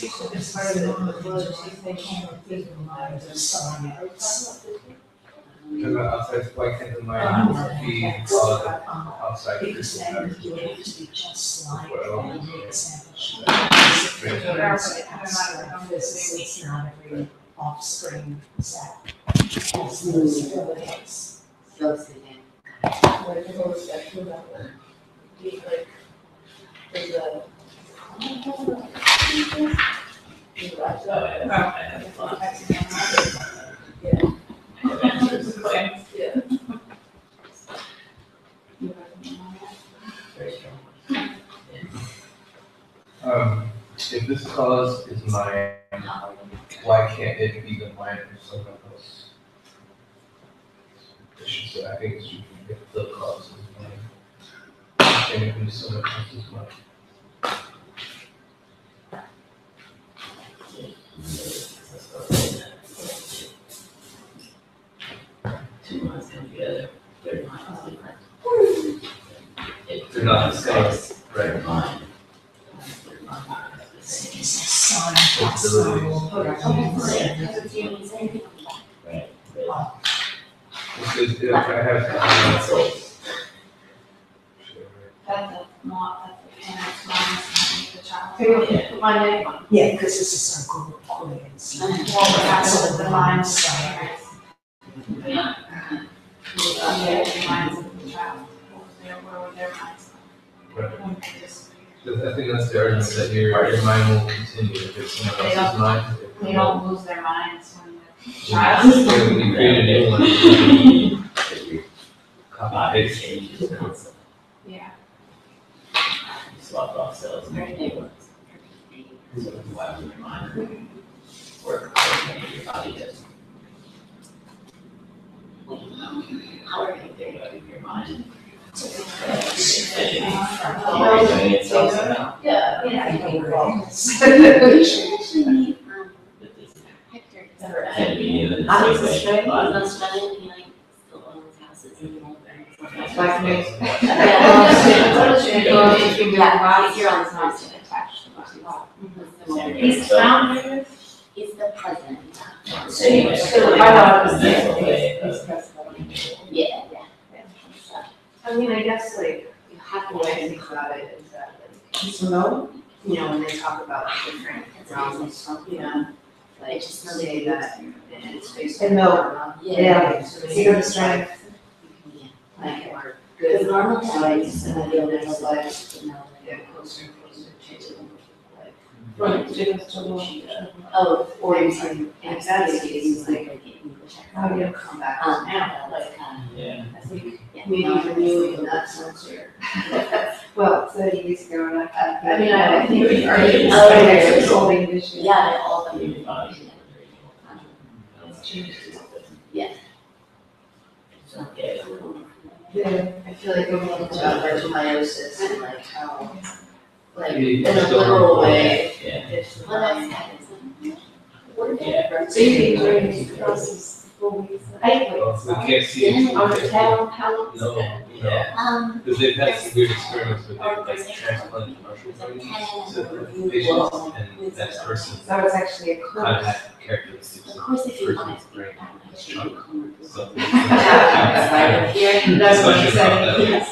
As part of the village, they can't feed the mind or something. Outside, why can't the mind be outside? Because then you have to be just like the example. It's not every offspring that has those abilities. If this cause is mine, why can't it be the mind of someone else? I think it should be if the cause is mine, and it can be someone else's mind. Two minds come together, third mind is different. They're not the same, right? Mind. Yeah, because this is a group quiz. That's the mind side. I think that's the argument that your mind will continue if it's someone else's mind. They don't lose their minds when the child is When we created a one, copy paste. Yeah. Swap off cells, very neighborhoods. So why would your mind work coordinate your body does? How are you thinking about your mind? He's the president. Yeah. I mean, I guess like, the way I think about it is that like, you know, when they talk about different realms, you know, like just say that it's based on. Yeah. Zero to strength. Like, or good normal lives, and then the other lives, get closer and closer to them. Oh, Or in exactly cases, like, how do you come back now, like, Yeah. I think maybe even you in that sense here. Well, 30 years ago, and I mean, I think we are solving issues. yeah, all of them. Your body. Yeah. Yeah. Yeah, I feel like we're going about meiosis and like how, like, in Yeah. a literal way, Yeah. it's the Well, mind. Yeah. So you can join these processes. We can't see it. How long? No, Yeah. because they've had some weird experiments where they've like transplanted muscle brains to the patients, and that person That was actually a kind of course. had characteristics Of of course, the if you want person's to brain. speak, Right here, that's what I'm saying. Is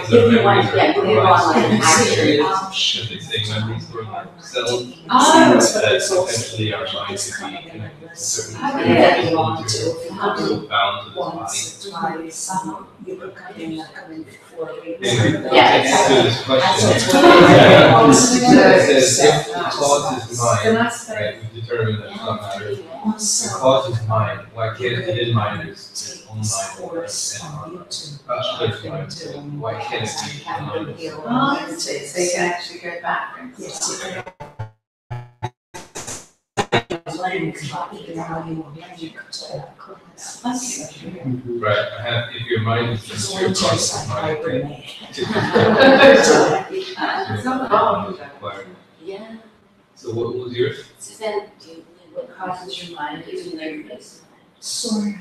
if you there want, memories yeah, or if you want like an actually, action. should they say memories or cells Oh. that essentially our mind could be connected to certain Yeah, you things want to. so bound to the body. Once, twice, you could come in, like, come in for 4 weeks. Anyway, Yeah. to this question. That's It says if the cause is Can mine, I say? right, we've determined that it's not matter. The cause is mine, why can't his mind is his own mind Course and on our YouTube. other's mind? Why can't it be the mind? Oh, so you can actually go backwards. Yes, you can. How you will learn your class. Right, I have, if your mind is just your cause is mine, then. Yeah. So what was yours? Suzanne, What causes your mind to be nervous? Sort of.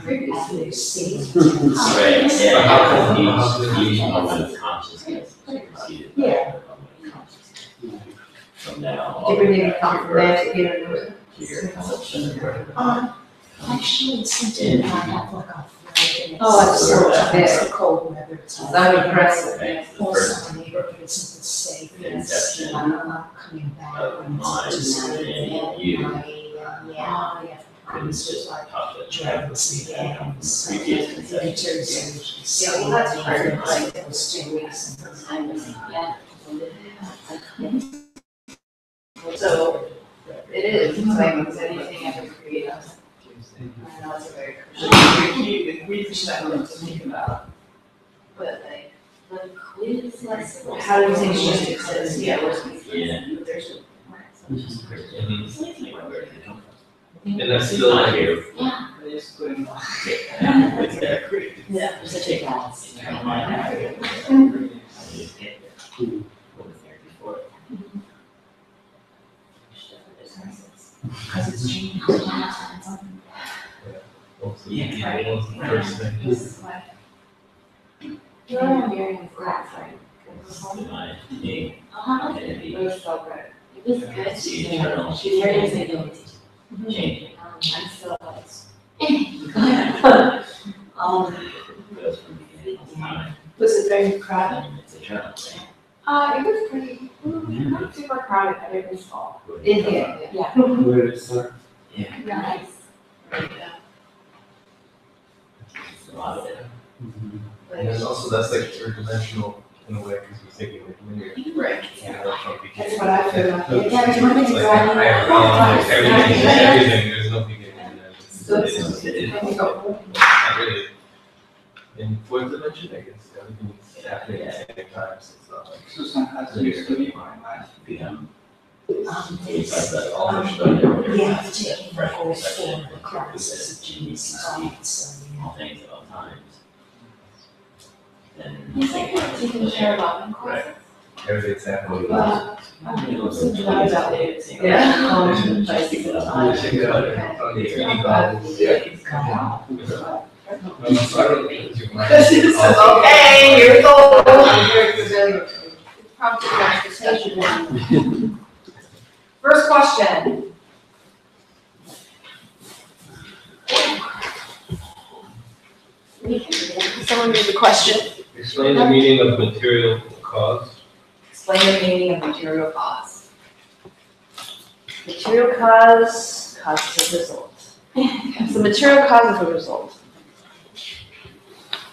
Previously. Right, yeah. How Each can you- moment of consciousness is preceded by Yeah. another moment of consciousness. So from now. Did we need to come from there to get To your consumption. Actually, it's something that I have like on Friday. Oh, it's so bad. it's cold weather. It's That impressive. Right, the Also, first a neighborhood, it's something safe. inception I'm not coming back. of when it's mine just and you. Yeah. It was just like talk to Drivers the again. previous conception. Yeah, well, that's part of like those 2 weeks. Yeah. So it is, it's like, is anything ever creative? I know it's a very crucial perspective to think about. But like, The quiz lesson. how do things just exist? Yeah, Yeah. there's a. And that's still not here. Yeah. Exactly. Yeah. Such a gas. What was there before? Because it's changing. Yeah. It was the first thing. You're very flat, right? My name, Uh-huh. identity, It was so good. It was good. the eternal She's very excited. changing. I'm still. Goes from beginning to time. Was it very crowded? And it's eternal, right? It was pretty, not super crowded, but it was full. In here. Yeah. Where did it start? Yeah, Nice. it's a lot of it. And then also that's like third dimensional in a way because we're thinking like linear. Right. Yeah, that's what we That's get. what I feel like. Yeah, but you want me to Like, go I on? have like everything, there's no beginning and end. It's not really. In fourth dimension, I guess, everything's happening at the same time, so it's not like. Susan has a study in my life. Become. It's like that all understood. Yeah, Fresh taking the whole perception, form of classes of genius science. all things at all times. Then. You said you're taking care of Robin courses? Everything's happening. Yeah. Yeah. Check it out. On the 80 goggles. So I don't think it's my. Okay, here we go. Prompted transportation. First question. Someone read the question. Explain the meaning of material cause. Explain the meaning of material cause. Material cause causes a result. So material causes a result.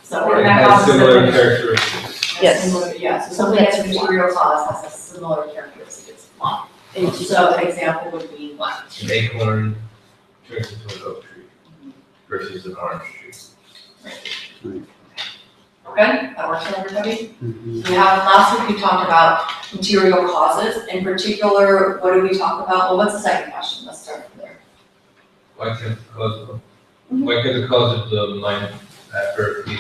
So we're It gonna has have similar characteristics. Yes. Yeah, so something that's material cause has a similar characteristic as one. So an example would be what? An acorn turns into an oak tree versus an orange tree. Okay, that works for everybody? We have, last week we talked about material causes. In particular, what did we talk about? Well, what's the second question? Let's start from there. Why can't the cause of the mind at birth be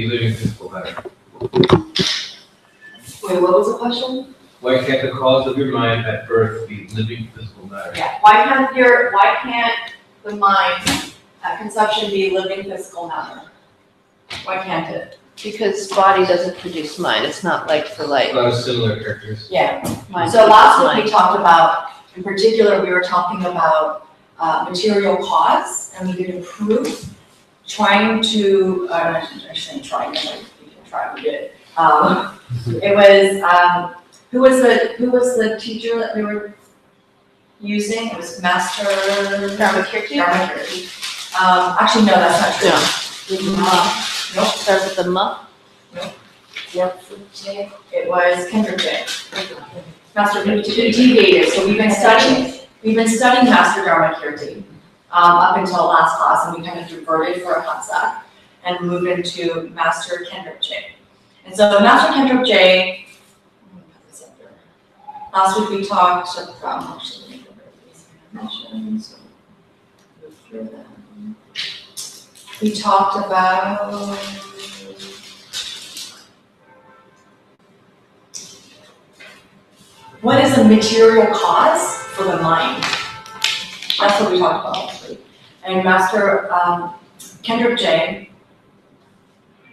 living physical matter? Wait, what was the question? Why can't the cause of your mind at birth be living physical matter? Yeah, why can't the mind at conception be living physical matter? Why can't it? Because body doesn't produce mind, it's not like for like. Not a similar characteristic. Yeah, Mind so last produces week we talked about, in particular, we were talking about material cause, and we did a proof trying to, I shouldn't try, we didn't try, we did. It was, who was the teacher that we were using? It was Master Dharmakirti? Actually, no, that's not true. Nope. Starts with the muff. Yep. It was Kendrick J. Master deviated, so we've been studying Master Dharmakirti up until last class, and we kind of diverted for a hot sec and moved into Master Kendrick J. And so Master Kendrick J, last week we talked about, actually, let me go over these mentions, so move through them. We talked about what is a material cause for the mind? That's what we talked about last week. And Master Kendrick J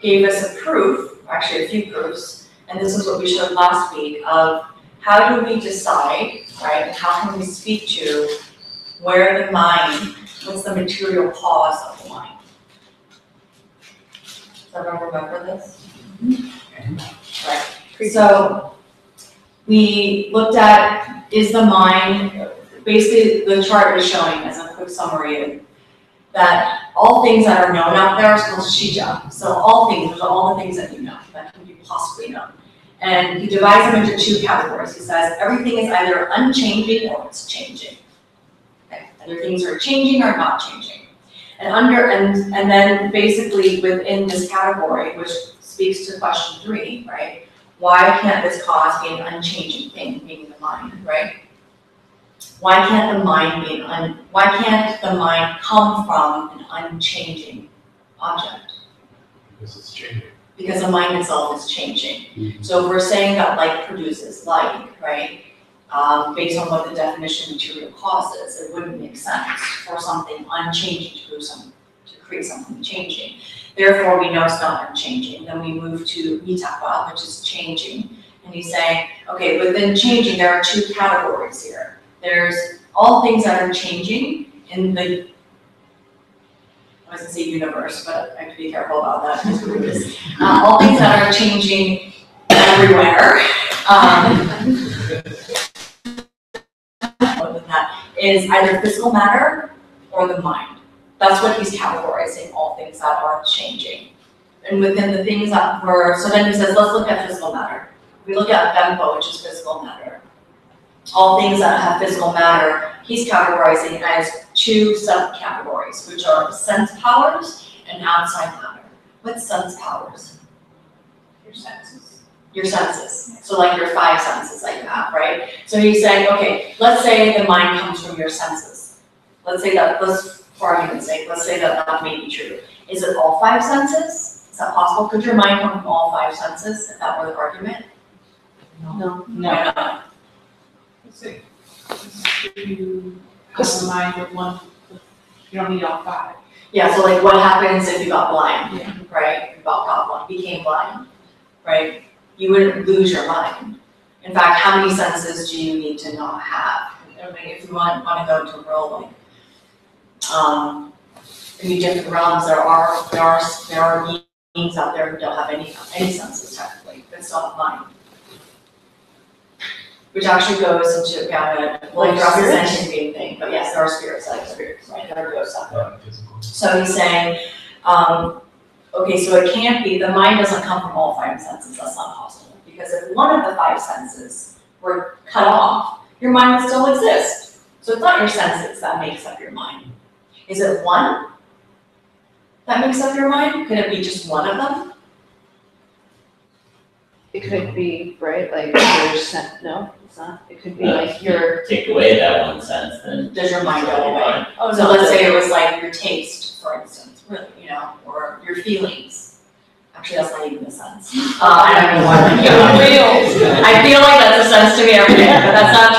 gave us a proof, actually a few proofs, and this is what we showed last week of how do we decide, right, and how can we speak to where the mind, what's the material cause of the mind? Does everyone remember this? Right. So we looked at, is the mind, basically the chart is showing as a quick summary that all things that are known out there is called shija. So all things, those are all the things that you know, that can be possibly known. And he divides them into two categories. He says everything is either unchanging or it's changing. Okay. Either things are changing or not changing. And then basically within this category, which speaks to question 3, right? Why can't this cause be an unchanging thing, meaning the mind, right? Why can't the mind come from an unchanging object? Because it's changing. Because the mind itself is changing. So if we're saying that like produces like, right? Based on what the definition of material cause is, it wouldn't make sense for something unchanging to create something changing. Therefore, we know it's not unchanging. Then we move to mitapa, which is changing. And he's saying, okay, within changing, there are 2 categories here. There's all things that are changing in the, I was gonna say universe, but I have to be careful about that. All things that are changing everywhere. That is either physical matter or the mind. That's what he's categorizing, all things that are changing. And within the things that were, so then he says, let's look at physical matter. We look at Benpo, which is physical matter. All things that have physical matter, he's categorizing as 2 subcategories, which are sense powers and outside matter. What's sense powers? Your senses. Your senses. So like your 5 senses that you have, right? So he's saying, okay, let's say the mind comes from your senses. Let's say that, for argument's sake, let's say that that may be true. Is it all 5 senses? Is that possible? Could your mind come from all 5 senses if that were the argument? No. Why not? Let's see. You have a mind with one, you don't need all 5. Yeah, so like what happens if you got blind, Yeah. right? You got blind, became blind, right? You wouldn't lose your mind. In fact, how many senses do you need to not have? I mean, if you want to go into a world like, in different realms, there are beings out there who don't have any senses technically, but still have mind. Which actually goes into like representation being thing, but yes, there are spirits like spirits, right? There are ghosts out there. So he's saying, okay, so it can't be, the mind doesn't come from all 5 senses, that's not possible. Because if one of the 5 senses were cut off, your mind would still exist. So it's not your senses that makes up your mind. Is it one that makes up your mind? Could it be just one of them? It could be, right, like your sense, no, it's not. It could be like your, Take away that one sense, then. Does your mind go away? oh, So no, let's say it was like your taste, for instance, really, or your feelings. Actually, that's not even a sense. I don't know why. I feel like that's a sense to me every day, but that's not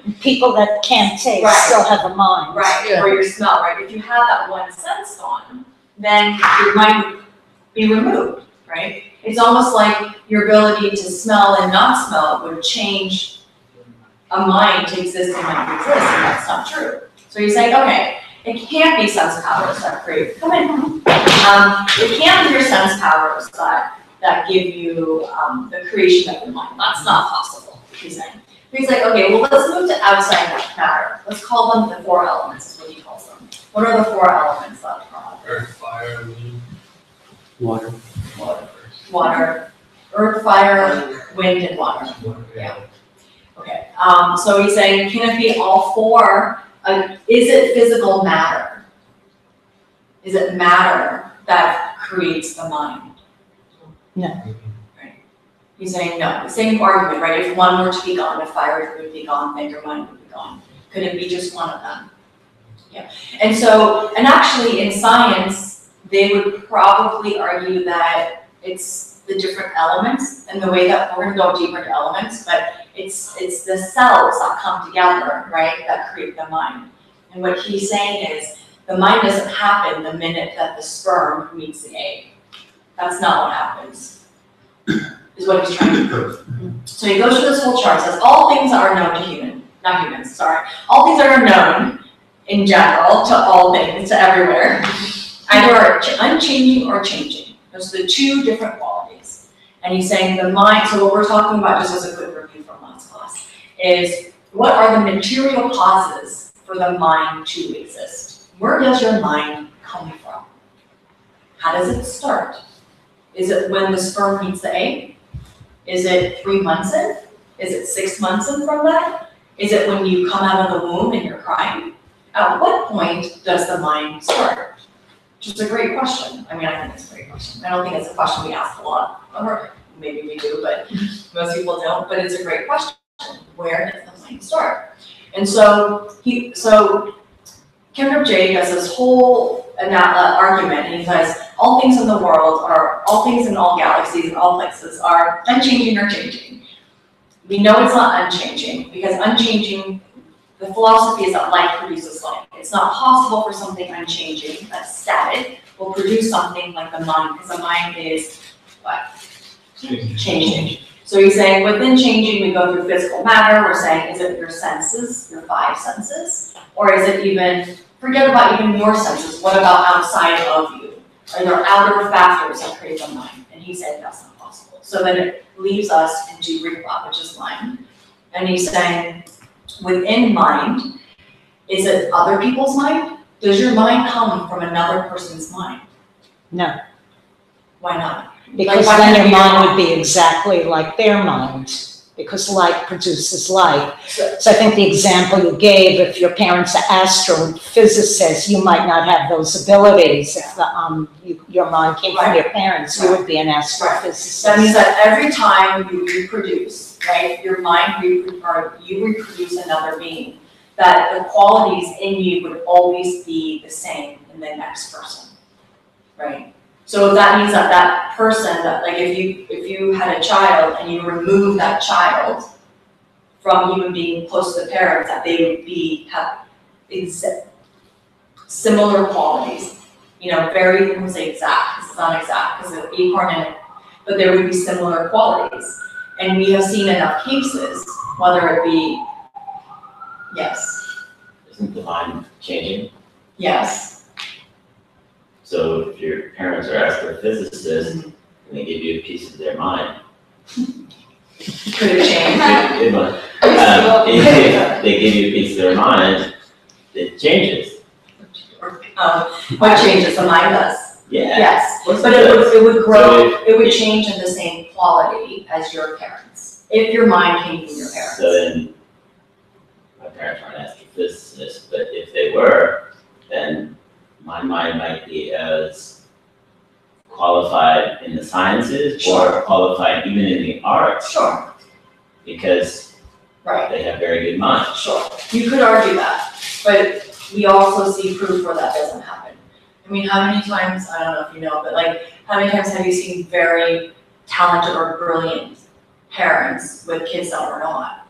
true. People that can't taste Right. still have a mind. Right, or your smell, right? If you have that one sense gone, then your mind would be removed, right? It's almost like your ability to smell and not smell would change a mind to exist and not exist, and that's not true. So you're saying, okay, it can't be sense powers that create, come in. It can't be your sense powers that give you the creation of the mind. That's not possible, he's saying. He's like, okay, well, let's move to outside matter. Let's call them the 4 elements, is what he calls them. What are the 4 elements that are? Earth, fire, wind. Water. Water, earth, fire, wind, and water. Yeah. Okay, so he's saying, can it be all 4? Is it physical matter? Is it matter that creates the mind? Right. He's saying no. The same argument, right? If one were to be gone, if fire would be gone, then your mind would be gone. Could it be just one of them? Yeah. And so, and actually in science, they would probably argue that it's the different elements and the way that we're gonna go deeper into elements, but it's the cells that come together, right, that create the mind. And what he's saying is the mind doesn't happen the minute that the sperm meets the egg. That's not what happens. The is what he's trying to prove. So he goes through this whole chart, says all things are known to all things are known in general to all things, to everywhere, either are unchanging or changing. Those are the two different qualities. And he's saying the mind, so what we're talking about, just as a quick review from last class, is what are the material causes for the mind to exist? Where does your mind come from? How does it start? Is it when the sperm meets the egg? Is it 3 months in? Is it 6 months in from that? Is it when you come out of the womb and you're crying? At what point does the mind start? Which is a great question. I mean, I think it's a great question. I don't think it's a question we ask a lot, or maybe we do, but most people don't. But it's a great question. Where does the mind start? And so Kendrick Jay does this whole argument, and he says all things in the world are, all things in all galaxies and all places are unchanging or changing. We know it's not unchanging because unchanging, the philosophy is that like produces like. It's not possible for something unchanging, that's static, will produce something like the mind, because the mind is what? Changing. So he's saying within changing, we go through physical matter. We're saying, is it your senses, your 5 senses? Or is it even, forget about even your senses, what about outside of you? Are there outer factors that create the mind? And he's saying that's not possible. So then it leaves us into Rikpa, which is mind. And he's saying, within mind, is it other people's mind? Does your mind come from another person's mind? No, Why not? because why then can't your it be mind wrong? would be exactly like their mind, because like produces like. So- So I think the example you gave, if your parents are astrophysicists, you might not have those abilities. If your mind came from your parents, you would be an astrophysicist. That means that every time you reproduce, right, your mind you reproduce another being, that the qualities in you would always be the same in the next person, right? So that means that that person, that like if you had a child and you remove that child from even being close to the parents, that they would have similar qualities. You know, very, I wouldn't say exact, because it's not exact, because of acorn in it, but there would be similar qualities. And we have seen enough cases, whether it be, yes, Isn't the mind changing? yes, So if your parents are astrophysicists and they give you a piece of their mind, could it change? it might. If they give you a piece of their mind, it changes. What changes the mind does? Yeah. Yes, What's but the it would grow, So it would change in the same quality as your parents, if your mind came from your parents. So then, my parents aren't astrophysicists, but if they were, then my mind might be as qualified in the sciences or qualified even in the arts Sure, because right, they have very good minds. sure, you could argue that, but we also see proof where that doesn't happen. I mean, how many times, I don't know if you know, but like, how many times have you seen very talented or brilliant parents with kids that are not?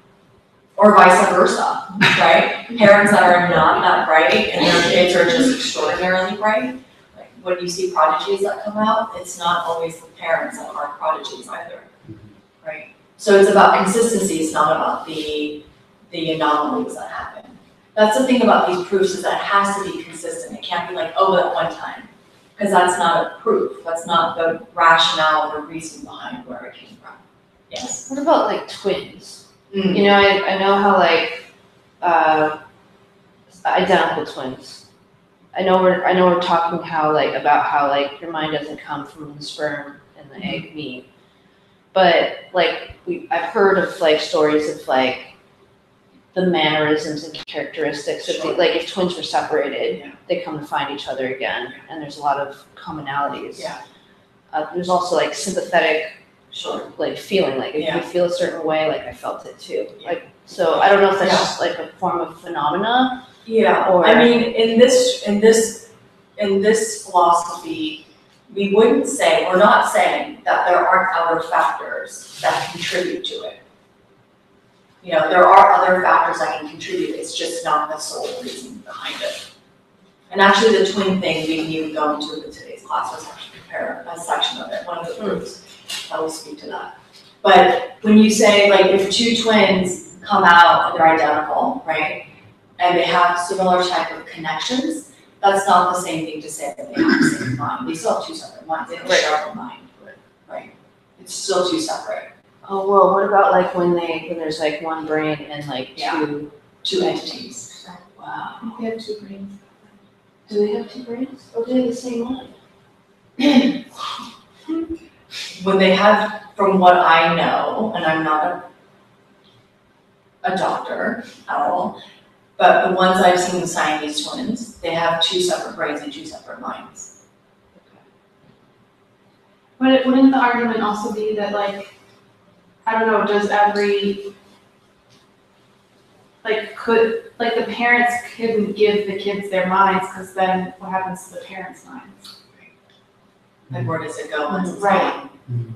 Or vice versa, right? Parents that are not that bright and their kids are just extraordinarily bright. Like when you see prodigies that come out, it's not always the parents that are prodigies either, right? So it's about consistency, it's not about the anomalies that happen. That's the thing about these proofs, is that it has to be consistent. It can't be like, oh, that one time. Because that's not a proof. That's not the rationale or reason behind where it came from. Yes. What about like twins? Mm. You know, I know how like identical twins. I know we're talking about how your mind doesn't come from the sperm and the egg meat, but like I've heard of like stories of like the mannerisms and characteristics of if twins were separated, they come to find each other again, and there's a lot of commonalities. Yeah. There's also like sympathetic Sure. like feeling, like if Yeah. you feel a certain way, like I felt it too. Yeah. Like so I don't know if that's Yeah. just like a form of phenomena. Yeah. Or- I mean, in this philosophy, we wouldn't say, we're not saying that there aren't other factors that contribute to it. You know, there are other factors that can contribute, it's just not the sole reason behind it. And actually the twin thing, we didn't even go into in today's class, was actually prepare a section of it, one of the proofs that will speak to that. But when you say, like, if two twins come out and they're identical, right? And they have similar type of connections, that's not the same thing to say that they have the same mind. They still have two separate minds, they don't share a mind, right? It's still two separate. Oh, well, what about like when there's like one brain and like Yeah. two, Two entities. wow. They have two brains. Do they have two brains? Or do they have the same one? When they have, from what I know, and I'm not a doctor at all, but the ones I've seen with Siamese twins, they have two separate brains and two separate minds. Wouldn't the argument also be that, like, I don't know, does every, like, the parents couldn't give the kids their minds, because then what happens to the parents' minds? Like, where does it go once it's Right. gone?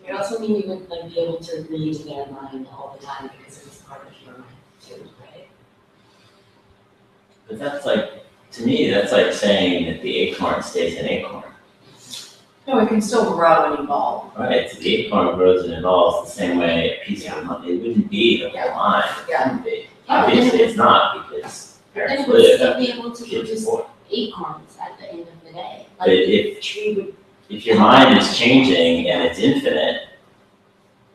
It also mean you would like be able to read their mind all the time because it was part of your mind too, right? But that's like, to me, that's like saying that the acorn stays an acorn. No, it can still grow and evolve. Right, so the acorn grows and evolves the same way a piece of it wouldn't be the whole mind. It Yeah. wouldn't be. Obviously, it's not, because Then parents it would live, still be able to kids produce born. acorns at the end of the day. But Like if- the tree would, If your mind is changing and it's infinite,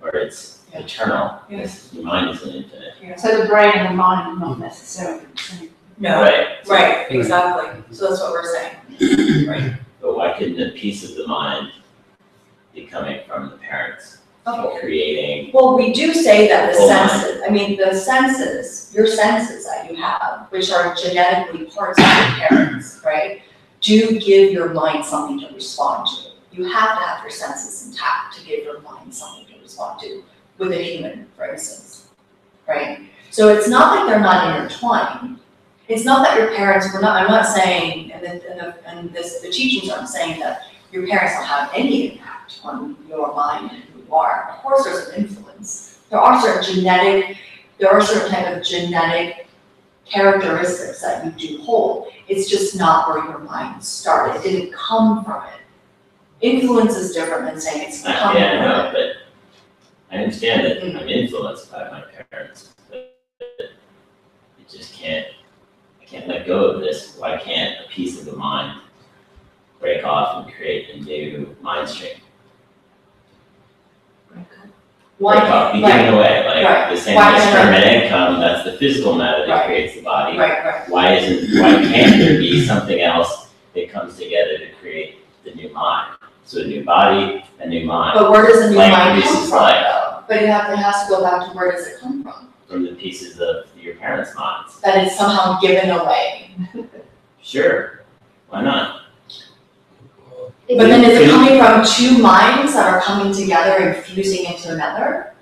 or it's Yeah. eternal, Yeah. because your mind isn't infinite. So the brain and the mind are not necessarily the same. No, Right, right, exactly. So that's what we're saying. Right. but why couldn't a piece of the mind be coming from the parents, Okay. creating, Well, we do say that the Full mind. senses, I mean, the senses, your senses that you have, which are genetically parts of your parents, right? Do give your mind something to respond to. You have to have your senses intact to give your mind something to respond to, with a human, for instance, right? So it's not like they're not intertwined. It's not that your parents were not, I'm not saying, the teachings aren't saying that your parents don't have any impact on your mind and who you are. Of course, there's an influence. There are certain type of genetic characteristics that you do hold. It's just not where your mind started. It didn't come from it. Influence is different than saying it's yeah, coming I from know, it. but I understand that I'm influenced by my parents, but I can't let go of this. Why can't a piece of the mind break off and create a new mind stream? Why Break off, be can't, given away, like right. the same Why way can't sperm and egg come, that's the physical matter that Right. creates the body. right. Why can't there be something else that comes together to create the new mind? So a new body, a new mind, But where does the new Like mind this come is from life. though? But it has to go back to where does it come from? from the pieces of your parents' minds. That it's somehow given away. Sure, why not? But then is it coming from two minds that are coming together and fusing into another?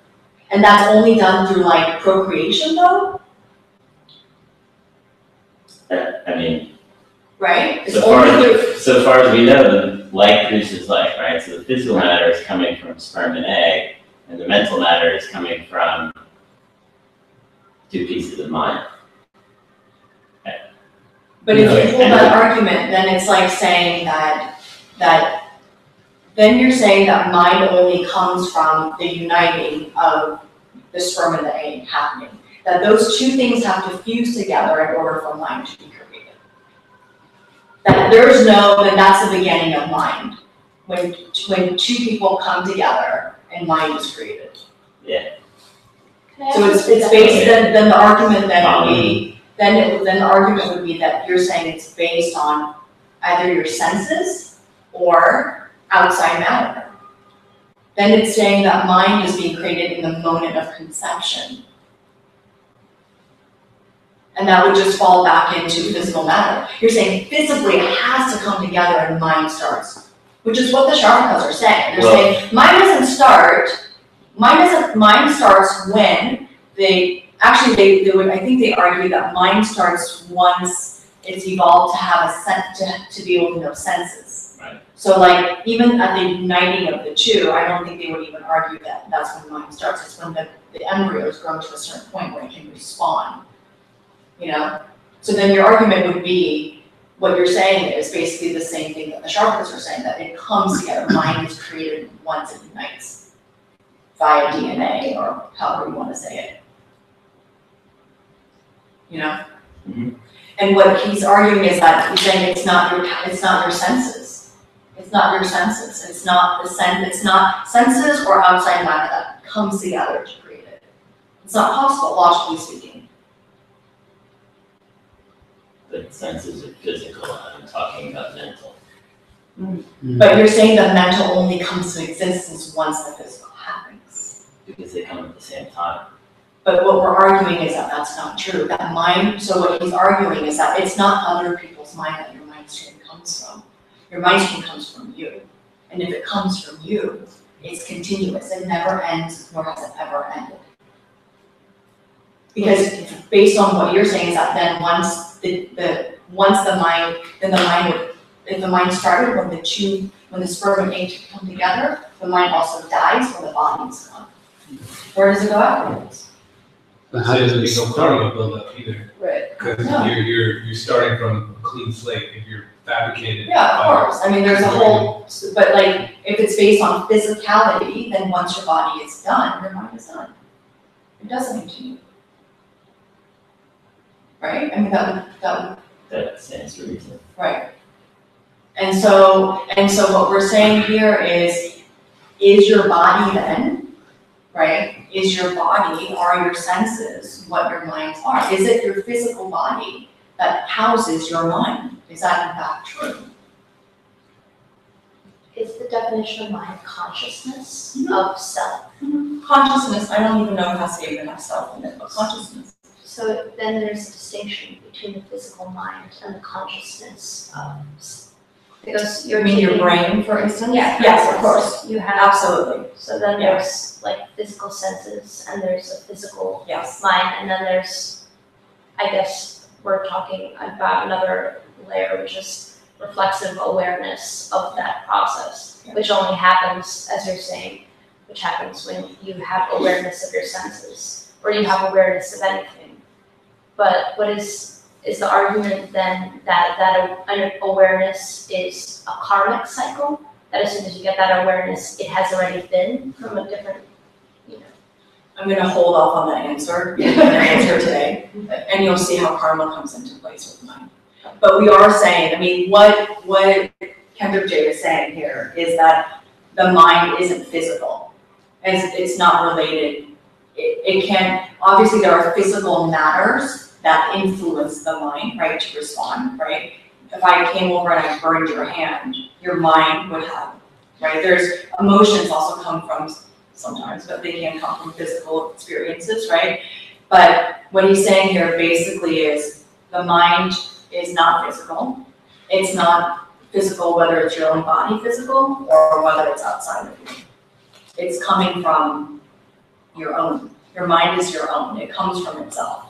And that's only done through like procreation though, I mean, right? It's so far only through, so far as we know, the like produces like, right? So the physical matter is coming from sperm and egg, and the mental matter is coming from two pieces of mind. but if Okay. you hold that argument, then it's like saying that then you're saying that mind only comes from the uniting of the sperm and the egg happening. That those two things have to fuse together in order for mind to be created. That then that's the beginning of mind. When two people come together and mind is created. So it's based, then the argument then would be, then the argument would be that you're saying it's based on either your senses or outside matter. Then it's saying that mind is being created in the moment of conception. And that would just fall back into physical matter. You're saying physically it has to come together and mind starts, which is what the Sharmakas are saying. They're saying mind starts when they argue that mind starts once it's evolved to have to be able to know senses. Right. So like even at the uniting of the two, I don't think they would even argue that that's when mind starts. It's when the embryos grow to a certain point where it can respond. You know? So then your argument would be, what you're saying is basically the same thing that the Sharmakas are saying, that it comes together, mind is created once it unites. via DNA or however you wanna say it. You know? Mhm. And what he's arguing is that he's saying it's not your senses. It's not your senses, it's not senses or outside matter that comes together to create it. It's not possible, logically speaking. But senses are physical, I'm talking about mental. But you're saying that mental only comes to existence once the physical happens. Because they come at the same time. But what we're arguing is that that's not true, that mind, so what he's arguing is that it's not other people's mind that your mind stream comes from. Your mind stream comes from you. And if it comes from you, it's continuous, it never ends, nor has it ever ended. Because based on what you're saying is that then once the mind would, if the mind started when the sperm and egg come together, the mind also dies when the body is gone. Where does it go afterwards? But how does it no karma build up either? Right. Because Yeah. you're starting from a clean slate if you're fabricated. Yeah, of course, I mean, there's a whole, but like, if it's based on physicality, then once your body is done, your mind is done. It doesn't continue. Right, I mean, That stands to reason. right. And so what we're saying here is your body then, right? Is your body, are your senses what your minds are? Is it your physical body that houses your mind? Is that in fact true? Is the definition of mind consciousness Mhm. of self? Consciousness, I don't even know if it has to even have self in it, but consciousness. So then there's a distinction between the physical mind and the consciousness of, because You you're mean your taking- brain, for instance? Yeah. Yes, of course, You have, absolutely, so then Yeah. there's like physical senses and there's a physical yes. mind, and then there's, I guess, we're talking about another layer, which is reflexive awareness of that process, Yeah. which only happens, as you're saying, which happens when you have awareness of your senses, or you have awareness of anything. But what is the argument then that an awareness is a karmic cycle? That as soon as you get that awareness, it has already been from a different, you know. I'm gonna hold off on that answer, today, and you'll see how karma comes into place with mind. But we are saying, I mean, what Kendrick J is saying here is that the mind isn't physical, as it's not related. It can, obviously there are physical matters that influence the mind, right, to respond, right? If I came over and I burned your hand, your mind would have, right? There's emotions also come from sometimes, but they can come from physical experiences, right? But what he's saying here basically is the mind is not physical. It's not physical whether it's your own body physical or whether it's outside of you. It's coming from your own. Your mind is your own. It comes from itself.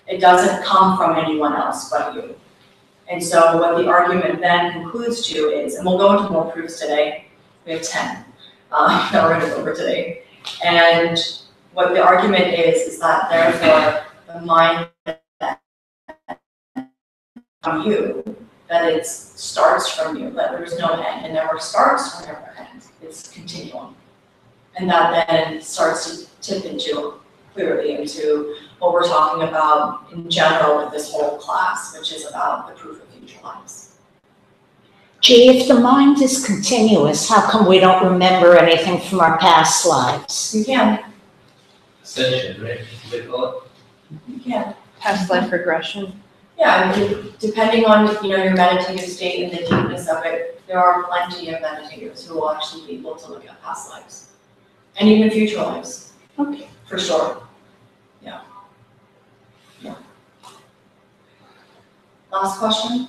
It doesn't come from anyone else but you. And so what the argument then concludes to is, and we'll go into more proofs today, we have 10 that we're gonna go over today. And what the argument is that therefore the mind from you, that it starts from you, that there's no end, it never starts or never ends, it's continuum. And that then starts to tip into, clearly into what we're talking about in general with this whole class, which is about the proof of future lives. Gee, if the mind is continuous, how come we don't remember anything from our past lives? You can, Ascension, right? They call it. you can. Past life regression. Yeah, I mean, depending on, your meditative state and the deepness of it, there are plenty of meditators who will actually be able to look at past lives. And even future lives. Okay. For sure. Yeah. Last question?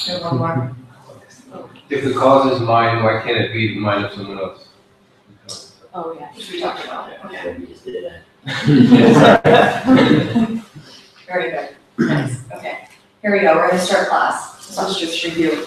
Maybe one more. If the cause is mine, why can't it be the mind of someone else? Oh, yeah, which we talked about, okay. So we just did that. Very good, nice, okay. Here we go, we're gonna start class, so let's just review.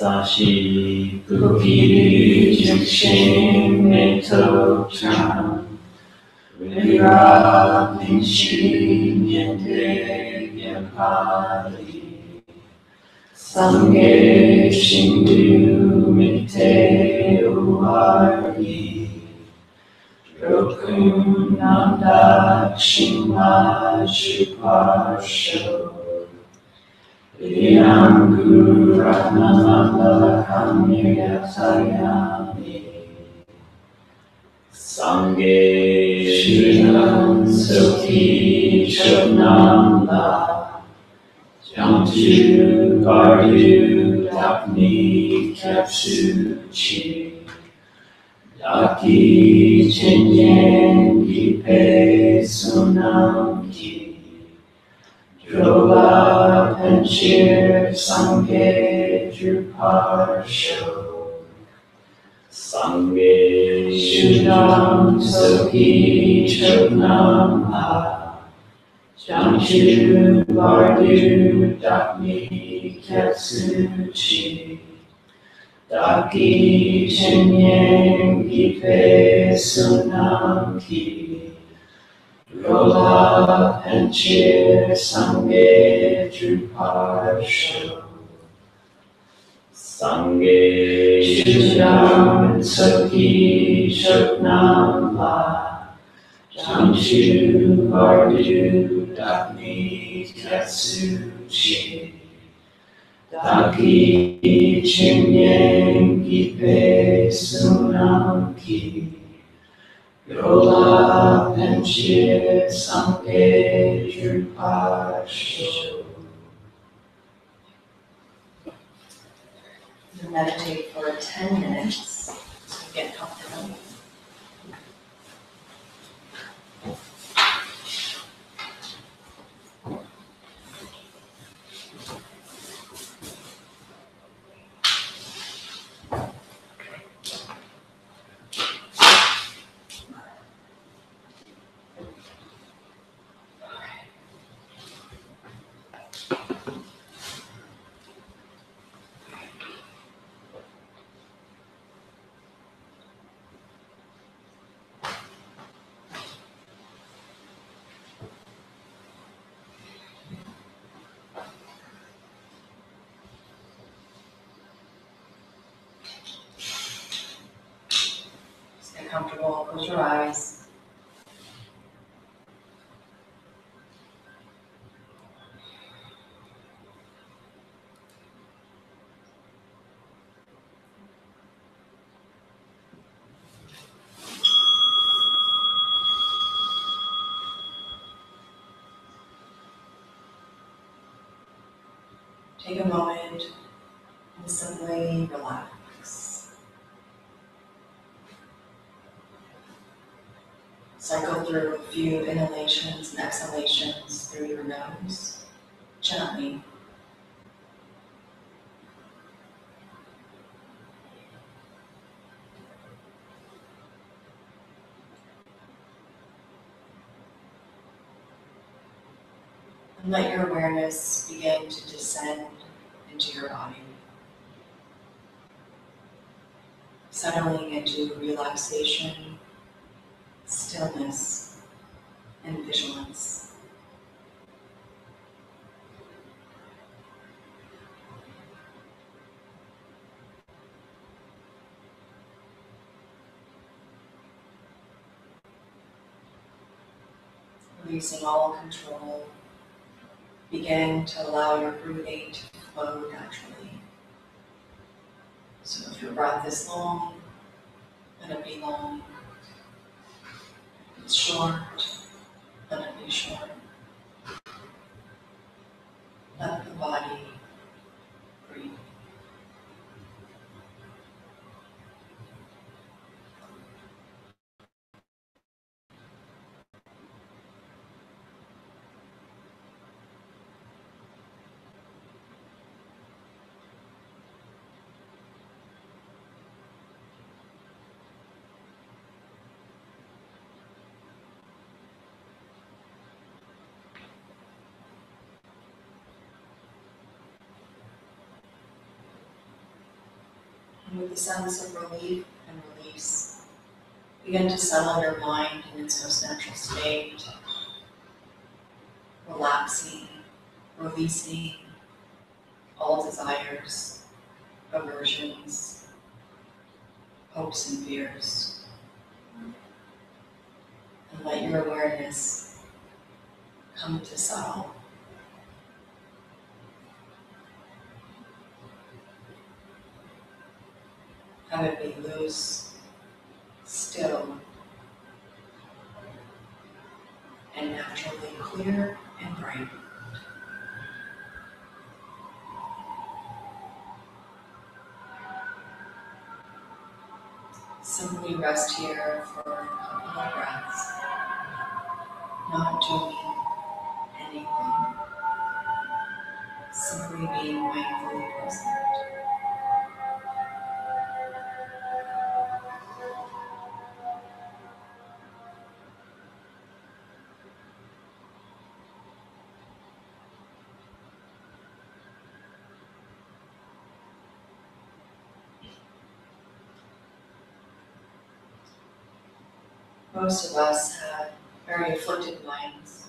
Sashi Buki Jikshin Meto Chan Vira Pinshi Nyente Yapali Sange Shindu Mite Uwari Rokun Nanda Shima Shiparsho Iyam Guru Ratnamala Kamya Sayami Sange Shinam Soki Shobnam La Jamju Vardu Dakni Kyapsu Chi Daki Chinyen Gipe Sunam Ki Droga Panchir Sange Druparsho Sange Shunam Soki Choknam Ha Jamchu Vardu Dakni Kyatsu Chi Daki Chinyen Gipe Sunam Ki Rola Panchir Sange Druparsho Sange Shunam Soki Shoknam La Jamshu Vardu Dakni Kyatsu Chi Daki Chinyen Gipe Sunam Ki Yola Panchir Sange Druparsho. You meditate for 10 minutes, so get comfortable. Just get comfortable, close your eyes. Take a moment and simply relax. Cycle through a few inhalations and exhalations through your nose, gently. And let your awareness begin to descend into your body, settling into relaxation, stillness, and vigilance. Releasing all control, begin to allow your breathing to flow naturally. So if your breath is long, let it be long. If it's short, let it be short. Let the body breathe. And with a sense of relief and release, begin to settle your mind in its most natural state, relaxing, releasing all desires, aversions, hopes and fears. And let your awareness come to settle. Have it be loose, still, and naturally clear and bright. Simply rest here for a couple of breaths, not doing anything, simply being mindfully present. Most of us have very afflicted minds.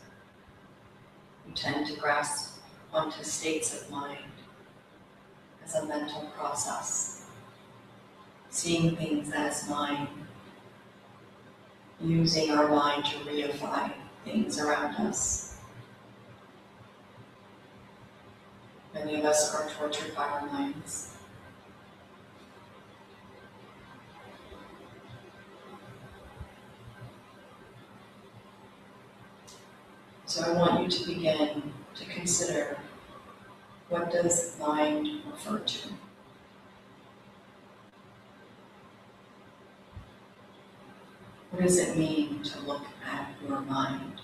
We tend to grasp onto states of mind as a mental process, seeing things as mind, using our mind to reify things around us. Many of us are tortured by our minds. So I want you to begin to consider, what does mind refer to? What does it mean to look at your mind?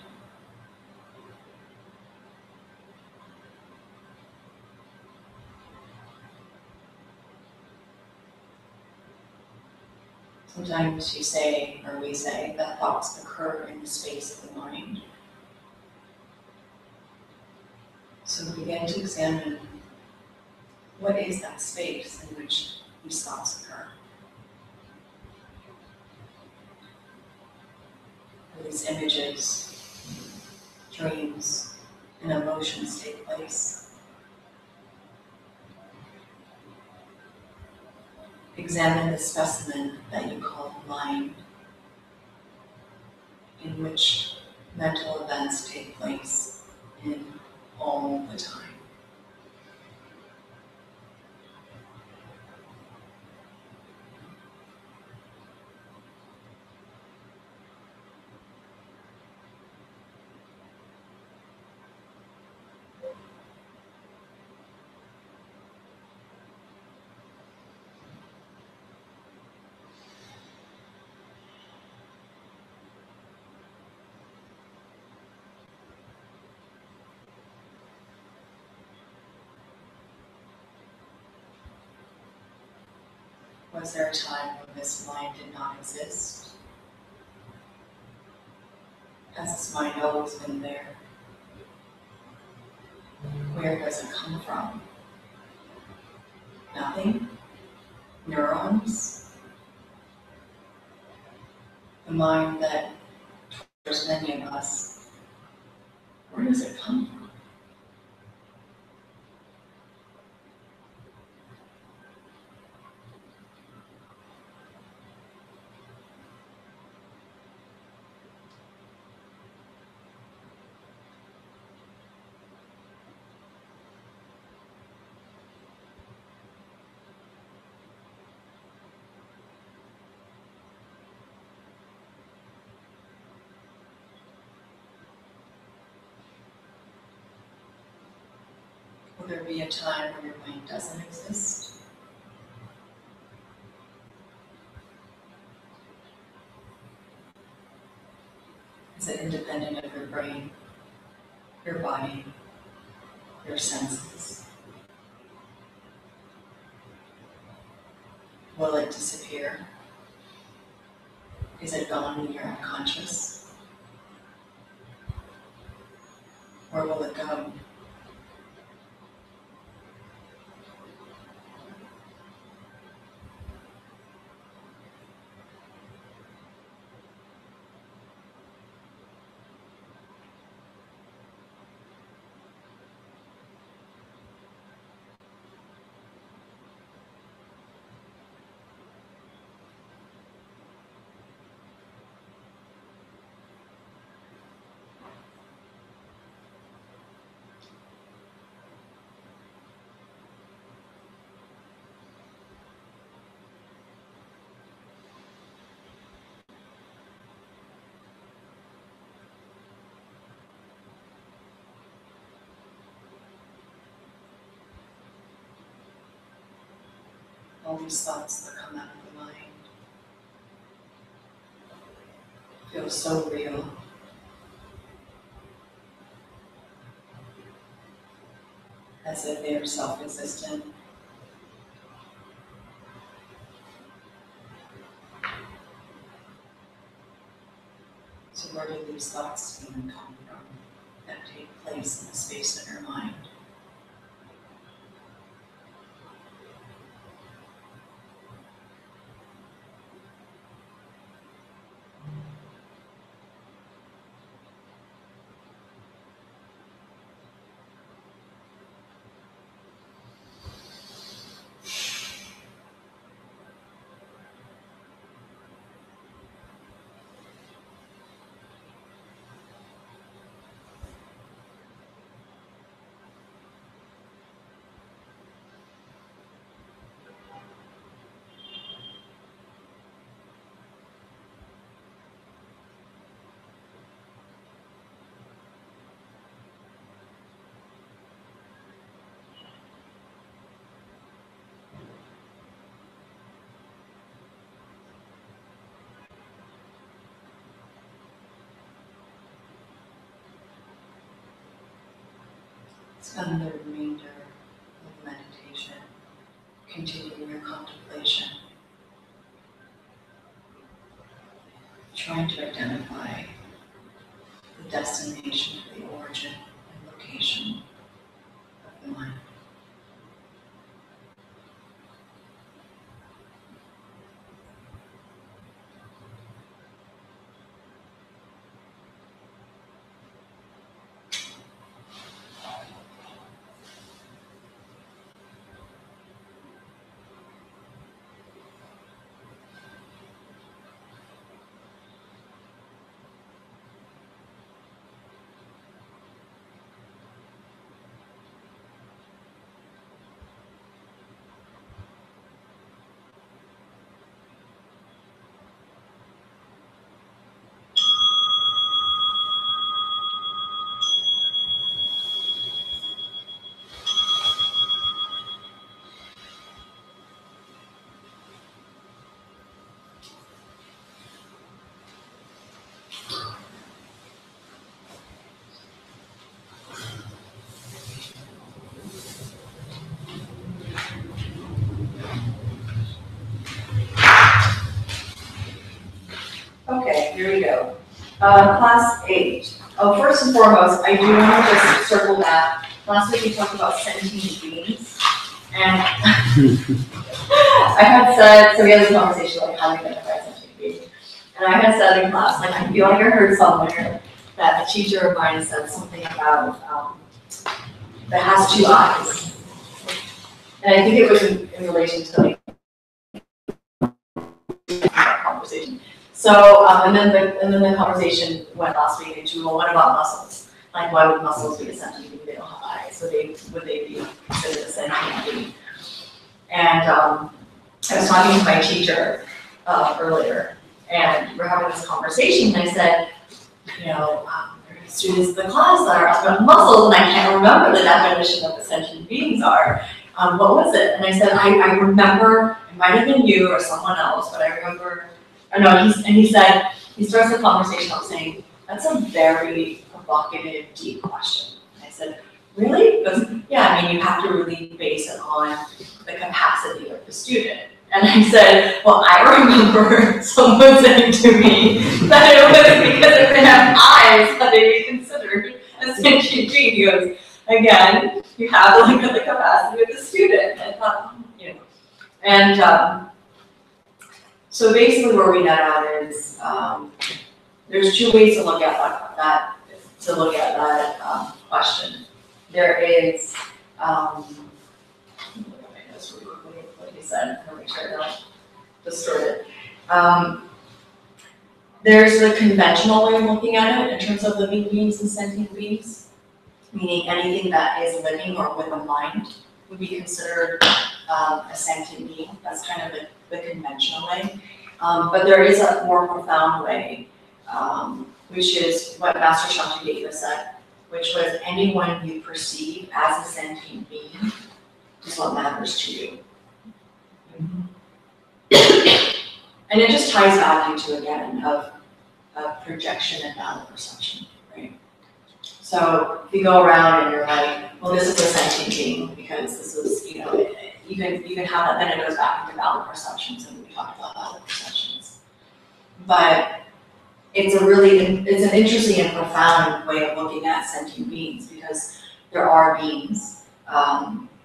Sometimes you say, or we say, that thoughts occur in the space of the mind. So begin to examine, what is that space in which these thoughts occur? Where these images, dreams, and emotions take place. Examine the specimen that you call mind, in which mental events take place in all the time. Was there a time when this mind did not exist? Has this mind always been there? Where does it come from? Nothing? Neurons? The mind that tortures many of us, where does it come from? Will there be a time where your mind doesn't exist? Is it independent of your brain, your body, your senses? Will it disappear? Is it gone when you're unconscious? Where will it go? all these thoughts that come out of the mind feel so real. As if they are self-existent. So where do these thoughts even come from that take place in the space in your mind? Spend the remainder of meditation continuing your contemplation, trying to identify the destination, the origin and location of the mind. Okay, here we go. Class 8. Oh, first and foremost, I do want to just circle back. Last week we talked about sentient beings, and I had said, so we had this conversation like how we identify sentient beings, and I had said in class, like I feel like I heard somewhere that a teacher of mine said something about that has 2 eyes, and I think it was in relation to like that conversation. So, and then the conversation went last week into, well, what about muscles? Like, why would muscles be a sentient being? They don't have eyes, so would they be considered a sentient being? And I was talking to my teacher earlier, and we're having this conversation, and I said, you know, there are students in the class that are asking about muscles, and I can't remember the definition of what sentient beings are. What was it? And I said, I remember, it might have been you or someone else, but I remember. He said, he starts the conversation off saying, that's a very provocative, deep question. And I said, really? Because, yeah, I mean, you have to really base it on the capacity of the student. And I said, well, I remember someone saying to me that it was because if they have eyes, that they be considered a sentient being. He goes, again, you have to look at the capacity of the student. And I thought, you know, and so basically where we net out is, there's 2 ways to look at that question. There is, look at my notes really quickly, what he said, to make sure I don't distort it. There's the conventional way of looking at it in terms of living beings and sentient beings, meaning anything that is living or with a mind would be considered a sentient being. That's kind of the conventional way. But there is a more profound way, which is what Master Shantideva said, which was anyone you perceive as a sentient being is what matters to you. And it just ties back into, again, of projection and valid perception, right? So if you go around and you're like, well, this is a sentient being because this is, you can have that, then it goes back into valid perceptions, and we talked about valid perceptions. But it's an interesting and profound way of looking at sentient beings, because there are beings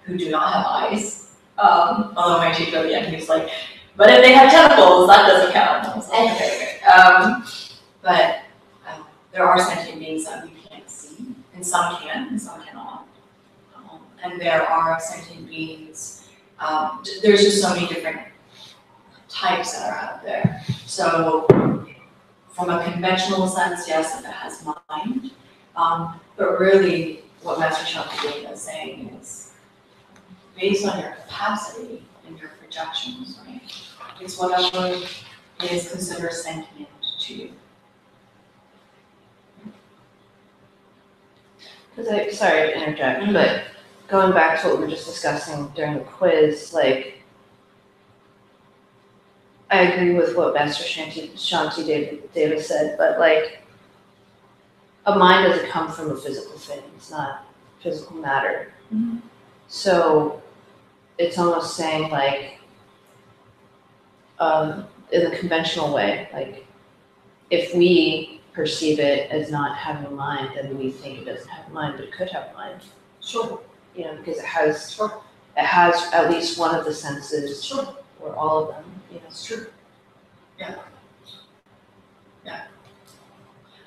who do not have eyes. Although my teacher at the end, he was like, but if they have tentacles, that doesn't count. I was like, okay. But there are sentient beings that we can't see, and some can, and some cannot. And there are sentient beings, there's just so many different types that are out there. So from a conventional sense, yes, if it has mind, but really what Master Shantideva is saying is based on your capacity and your projections, right? It's whatever is considered sentient to you. Sorry to interject, but going back to what we were just discussing during the quiz, like, I agree with what Master Shantideva said, but like, a mind doesn't come from a physical thing, it's not physical matter. Mm-hmm. So it's almost saying like, in the conventional way, like, if we perceive it as not having a mind, then we think it doesn't have a mind, but it could have a mind. Sure. You know, because it has Sure. it has at least one of the senses, Sure. or all of them, you know. It's true. Yeah. Yeah.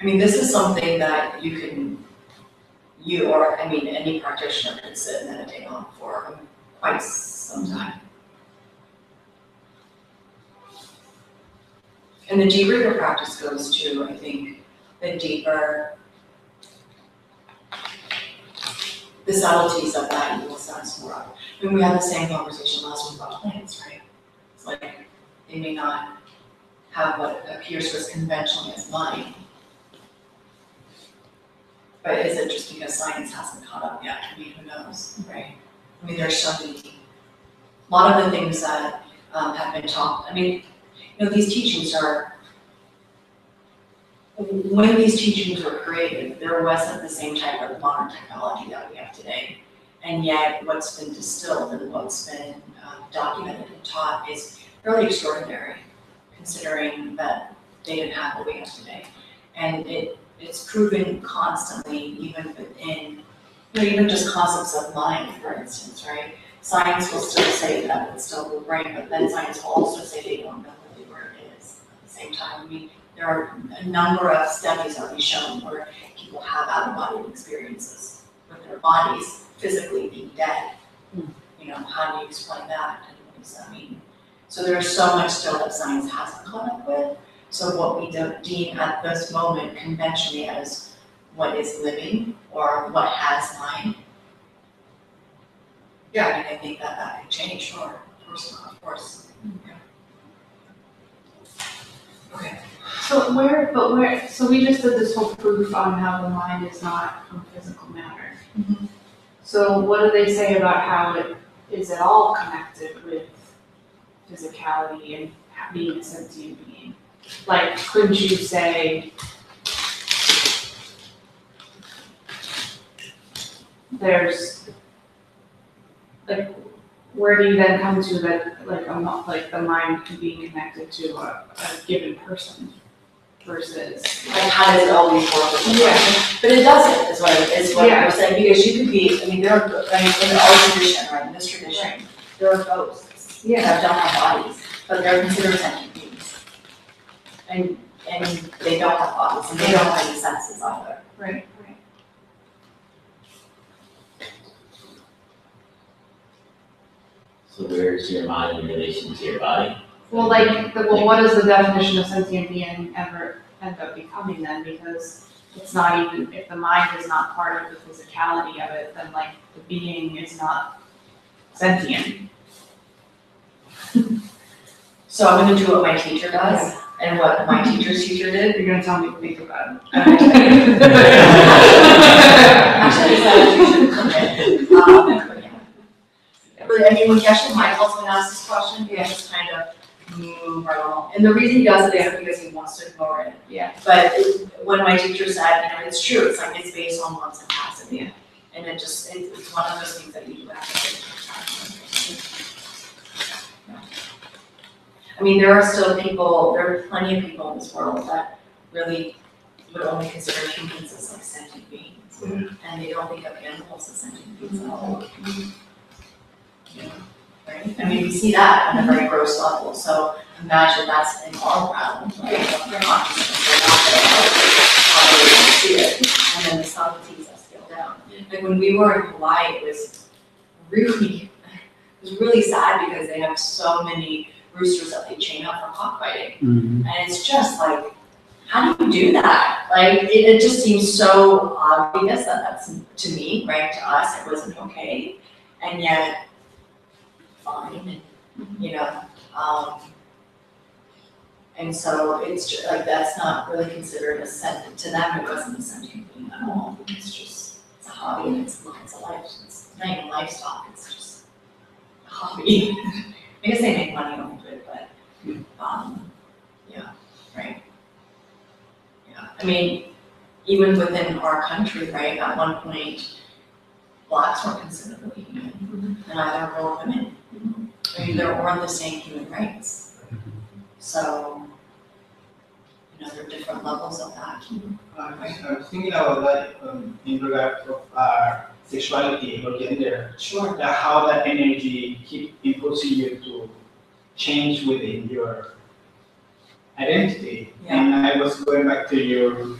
I mean, this is something that any practitioner can sit and meditate on for quite some time. And the deeper your practice goes to, I think, the deeper the subtleties of that you will sense more of. I mean, we had the same conversation last week about plants, right? It's like they may not have what appears to us conventionally as mind. But is it just because science hasn't caught up yet? I mean, who knows, right? I mean, there's so many, a lot of the things that have been taught. I mean, these teachings are, when these teachings were created, there wasn't the same type of modern technology that we have today. And yet what's been distilled and what's been documented and taught is really extraordinary, considering that they didn't have what we have today. And it's proven constantly, even within, even just concepts of mind, for instance, right? Science will still say that it's still the brain, but then science will also say they don't know really where it is at the same time. I mean, there are a number of studies that we've shown where people have out-of-body experiences with their bodies physically being dead. How do you explain that, and what does that mean? So there's so much still that science hasn't caught up with. So what we deem at this moment conventionally as what is living or what has mind, yeah, I mean, I think that could change, sure, of course. Yeah. Okay. So we just did this whole proof on how the mind is not from physical matter. Mm-hmm. So what do they say about how it is at all connected with physicality and being a sentient being? Like, couldn't you say there's, like, where do you then come to that, like the mind could be connected to a given person versus? Like, how does it always work with the Yeah. mind? But it doesn't, is what Yeah. we're saying, because you could be, in our tradition, right, in this tradition, there are ghosts that don't have bodies, but they're considered sentient beings. And they don't have bodies, and they don't have any senses either. Right. So where's your mind in relation to your body? Well, what is the definition of sentient being ever end up becoming then? Because it's not even, if the mind is not part of the physicality of it, then like the being is not sentient. So I'm gonna do what my teacher does, and what my teacher's teacher did. You're gonna tell me to think about it. Actually, I said you shouldn't commit. But really, I mean, when Geshe Michael's been asked this question, he just kind of move right along. And the reason he does it is because he wants to ignore it. Yeah. But when my teacher said, you know, it's true, it's like, it's based on one's capacity. Yeah. And it's one of those things that you have to take. I mean, there are plenty of people in this world that really would only consider humans as like sentient beings. And they don't think of animals as sentient beings at all. Yeah, right? I mean, we see that on a very gross level, so imagine that's in our realm, right? Of their consciousness, they're not there, how they see it, and then the subtleties that scale down. Like when we were in Hawaii, it was really sad because they have so many roosters that they chain up for cockfighting. And it's just like, how do you do that? Like, it just seems so obvious that that's, to me, right, to us, it wasn't okay. And yet, fine, and, you know, and so it's just, like, that's not really considered a sentient, to them, it wasn't a sentient being at all. It's just, it's a hobby, and it's a life, it's not even livestock, it's just a hobby. I guess they make money off of it, but, yeah, right. Yeah, I mean, even within our country, right, at one point, blacks weren't considered really human, and neither were women. I mean, there weren't the same human rights. So, you know, there are different levels of that. I was thinking about that in regard of sexuality or gender. Sure. How that energy keep impulsing you to change within your identity. Yeah. And I was going back to your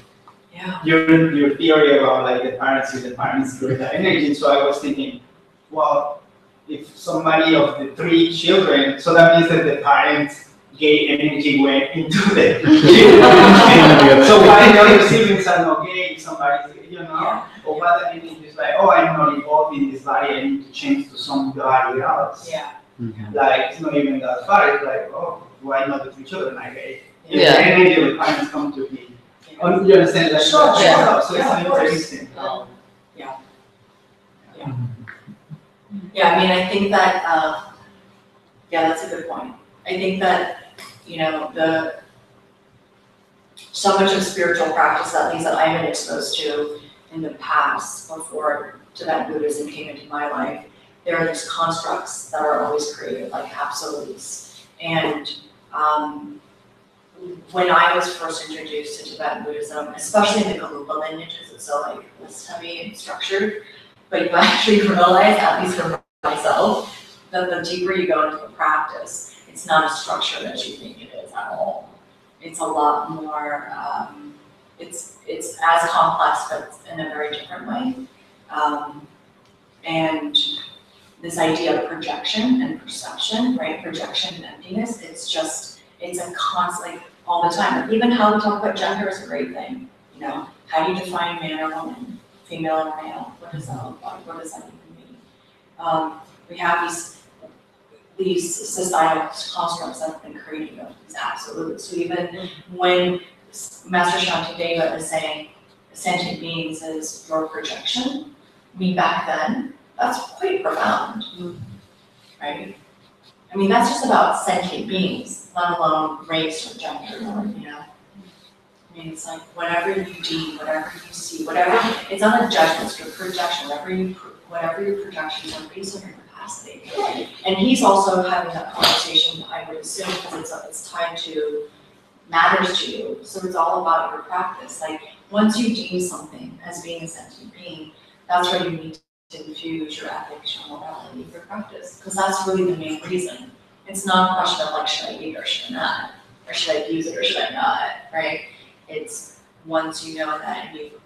Yeah. your theory about like the parents create the energy. So I was thinking, well, if somebody of the 3 children, so that means that the parents' gay energy went into the children. So why the other siblings are not gay? If somebody's, you know, Yeah. or what the energy is like, oh, I'm not involved in this body, I need to change to somebody else. Yeah. Like, it's not even that far. It's like, oh, why not the 3 children are gay? If Yeah. the energy of the parents come to be. Oh, you understand that? Sure, Yeah. sure. So Yeah, it's of course. interesting. Yeah, I mean, I think that, yeah, that's a good point. I think that, you know, so much of spiritual practice, at least that I've been exposed to in the past, before Tibetan Buddhism came into my life, there are these constructs that are always created, like absolutes. And when I was first introduced to Tibetan Buddhism, especially in the Gelugpa lineages, it's so like list heavy and structured, but you actually realize, at least for myself, that the deeper you go into the practice, it's not as structured as you think it is at all. It's a lot more, it's as complex, but in a very different way. And this idea of projection and perception, right? Projection and emptiness, it's a constant, like, all the time. Like, even how we talk about gender is a great thing. You know, how do you define man or woman, female or male? What does that look like? What does that even mean? We have these societal constructs that have been created of these absolutes. So even when Master Shantideva is saying sentient beings is your projection, I mean, back then, that's quite profound, right? I mean, that's just about sentient beings, let alone race or gender, you know? I mean, it's like whatever you deem, whatever you see, whatever, it's not a judgment, it's your projection, whatever your projections are based on your capacity. And he's also having that conversation, I would assume, because it's tied to, matters to you, so it's all about your practice. Like, once you deem something as being a sentient being, that's where you need to infuse your ethics, your morality, your practice, because that's really the main reason. It's not a question of like, should I eat or should I not? Or should I use it or should I not, right? It's once you know that and you've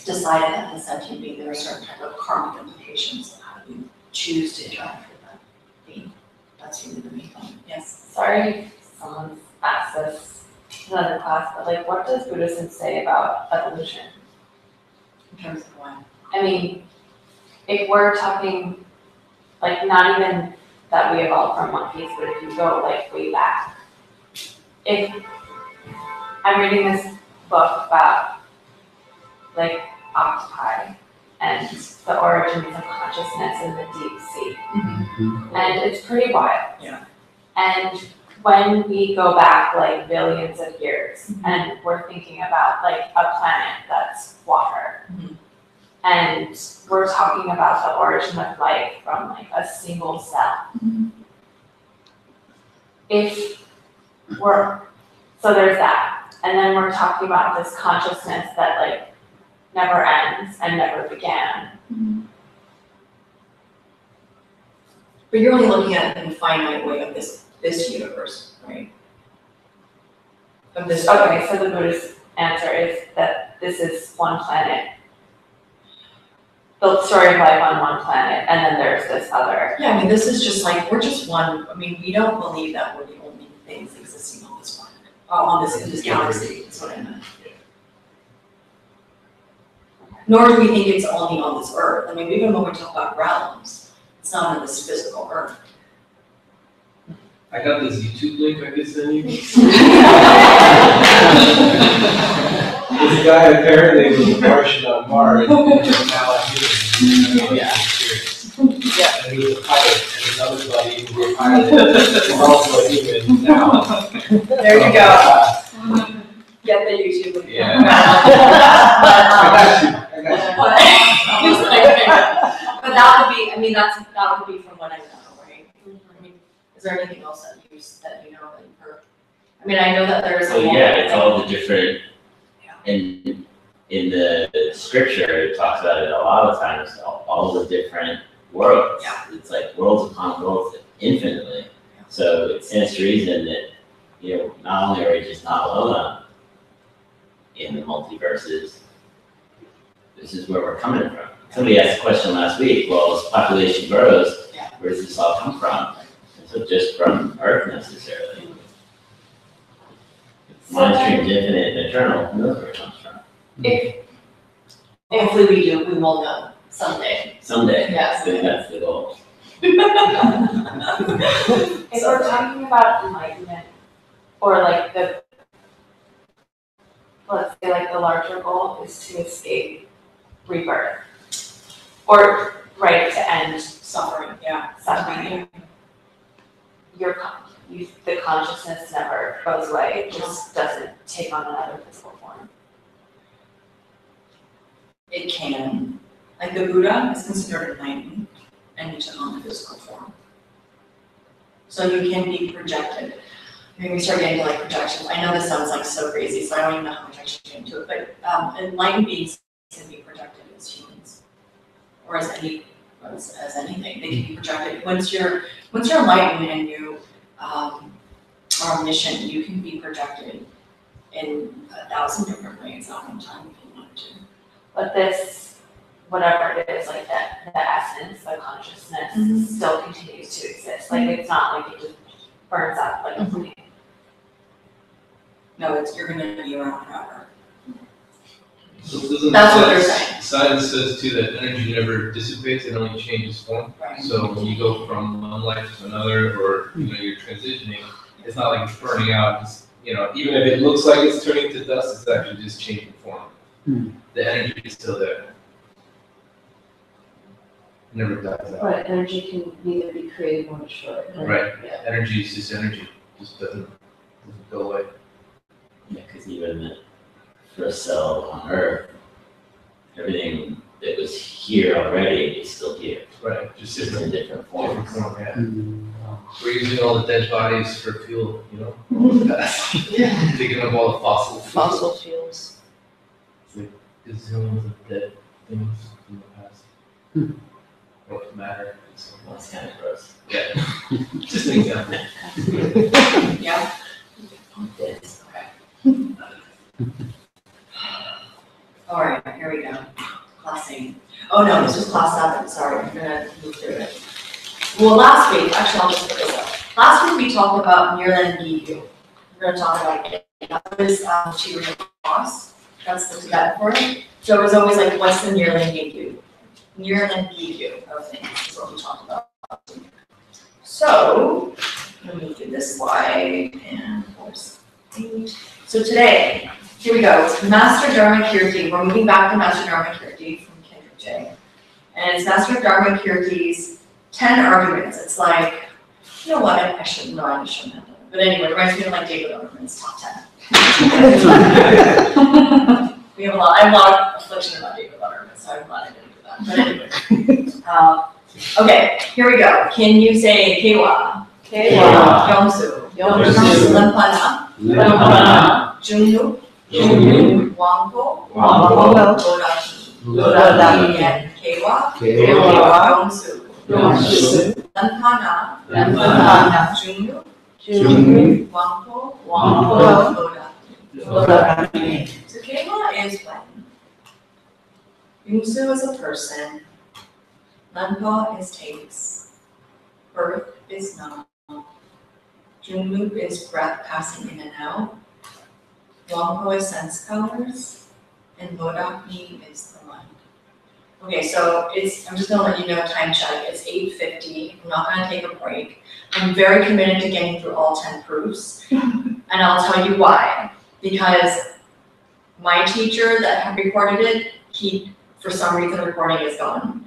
decided that the sentient being, there are certain type of karmic implications of how you choose to interact with that being. That's really the main thing. Yes? Sorry, someone's asked this in another class, but like, what does Buddhism say about evolution? In terms of what? I mean, if we're talking, like, not even that we evolved from monkeys, but if you go like way back, if I'm reading this book about like octopi, and the origins of consciousness in the deep sea. And it's pretty wild. Yeah. And when we go back like billions of years and we're thinking about like a planet that's water, and we're talking about the origin of life from like a single cell. If we're, so there's that. And then we're talking about this consciousness that like never ends and never began. But you're only looking at an finite way of this universe, right? Of this. Okay, so the Buddhist answer is that this is one planet. The story of life on one planet, and then there's this other. Yeah, I mean, this is just like, we're just one, I mean, we don't believe that we're the only things existing on this planet, in this galaxy, is what I meant. Nor do we think it's only on this earth. I mean, even when we talk about realms, it's not on this physical earth. I got this YouTube link I could send you. This guy apparently was a Martian on Mars, and he's now a human. Yeah. And he was a pilot, and his other buddy who was a pilot is also a human now. There you go. Get the YouTube link. Yeah. I got you. But that would be, I mean, that would be from what I know, right? I mean, is there anything else that you know that you've heard? I mean, I know that there is a So lot. yeah, it's all the different, in the scripture, it talks about it a lot of times, all the different worlds. Yeah. It's like worlds upon worlds infinitely. So it stands to reason that, you know, not only are we just not alone in the multiverses, this is where we're coming from. Somebody asked a question last week, well, as population grows, where does this all come from? So just from Earth necessarily. Mind stream's infinite and eternal, who knows where it comes from? Hopefully we will know someday. Someday, Yes. that's the goal. If we're talking about enlightenment, or like let's say like the larger goal is to escape rebirth, or to end Suffering, yeah. suffering. The consciousness never goes away, it just doesn't take on another physical form. It can. Like the Buddha is considered enlightened and he took on the physical form. So you can be projected. Maybe we start getting to like projections. I know this sounds like so crazy, so I don't even know how much I should get into it, but enlightened beings can be projected as humans. Or as anything. They can be projected. Once you're enlightened and you are omniscient, you can be projected in 1,000 different ways at one time if you want to. But this, whatever it is, like the essence, the consciousness still continues to exist. Like it's not like it just burns up like a flame. No, you're gonna be around forever. So doesn't That's what they're saying. Science says too that energy never dissipates, it only changes form. Right. So when you go from one life to another, or you're transitioning, it's not like it's burning out. It's, even if it looks like it's turning to dust, it's actually just changing form. The energy is still there. It never dies out. But energy can neither be created nor destroyed. Right. Energy is just energy. Just doesn't go away. Yeah, because even the first cell on Earth, everything that was here already is still here. Right. Just in different forms. We're using all the dead bodies for fuel, Digging up all the Fossil fuels. It's like gazillions of dead things from the past. What matter? Well, that's kind of gross. Yeah. Just an example. Yeah. Yes. All right, here we go. Class 8. Oh no, this was class 7. Sorry, I'm gonna move through it. Well, last week, actually, I'll just put this up. Last week we talked about Nearland Gigu. We're gonna talk about it. That was she was a boss. That's the Tibetan for it. So it was always like, what's the Nearland Gigu? Nearland Gigu of things is what we talked about. So let me do this slide and force 8. So today, here we go. It's Master Dharma Kirti. We're moving back to Master Dharma Kirti from Kindred Jay. And it's Master Dharma Kirti's 10 arguments. It's like, you know what, I shouldn't have done it. But anyway, it reminds me of like David Letterman's top 10. I have a lot of affliction about David Letterman, so I'm glad I didn't do that. But anyway. Okay, here we go. Can you say Kewa? Kewa. Yongsu. Yongsu. Lampana. Lampana. Junyu. Junyu. Wangpo. Wangpo. Lodashi. Lodashi. And Kewa. Kewa. Yongsu. Yongsu. Lampana. Lampana. Junyu. Junyu. Wangpo. Wangpo. Lodashi. So Kewa is when? Yungsu is a person. Lanpa is takes. Birth is not. Junloop is breath passing in and out. Wangpo is sense colors. And Lodakni is the mind. Okay, so I'm just gonna let you know time check. It's 8:50. I'm not gonna take a break. I'm very committed to getting through all 10 proofs. And I'll tell you why. Because my teacher that had recorded it, for some reason the recording is gone.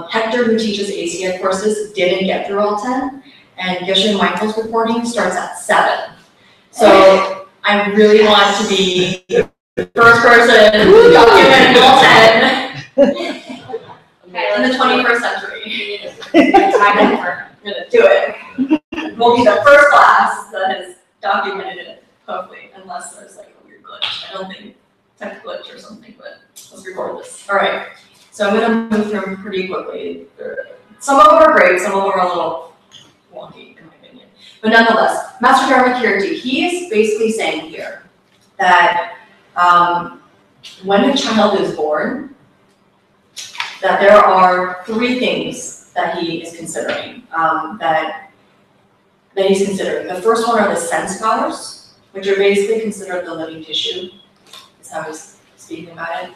Hector, who teaches ACI courses, didn't get through all 10, and Geshe Michael's recording starts at 7. So I really want to be the first person to document all 10 in the 21st century. I'm gonna do it. We'll be the first class that has documented it, hopefully, unless there's like a weird glitch. I don't think tech glitch or something, but let's record this. All right. So I'm gonna move through them pretty quickly. Some of them are great, some of them are a little wonky, in my opinion. But nonetheless, Master Dharma Kirti, he is basically saying here that when a child is born, that there are 3 things that he is considering, that he's considering. The first one are the sense powers, which are basically considered the living tissue, is how he's speaking about it.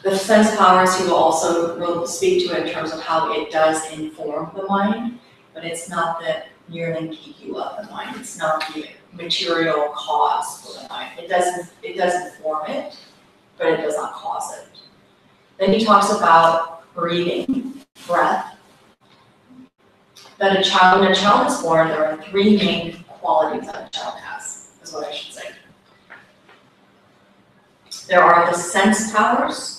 The sense powers, he will also speak to in terms of how it does inform the mind, but it's not the nearly kiku of the mind. It's not the material cause for the mind. It does inform it, but it does not cause it. Then he talks about breathing, breath. That when a child is born, there are 3 main qualities that a child has, is what I should say. There are the sense powers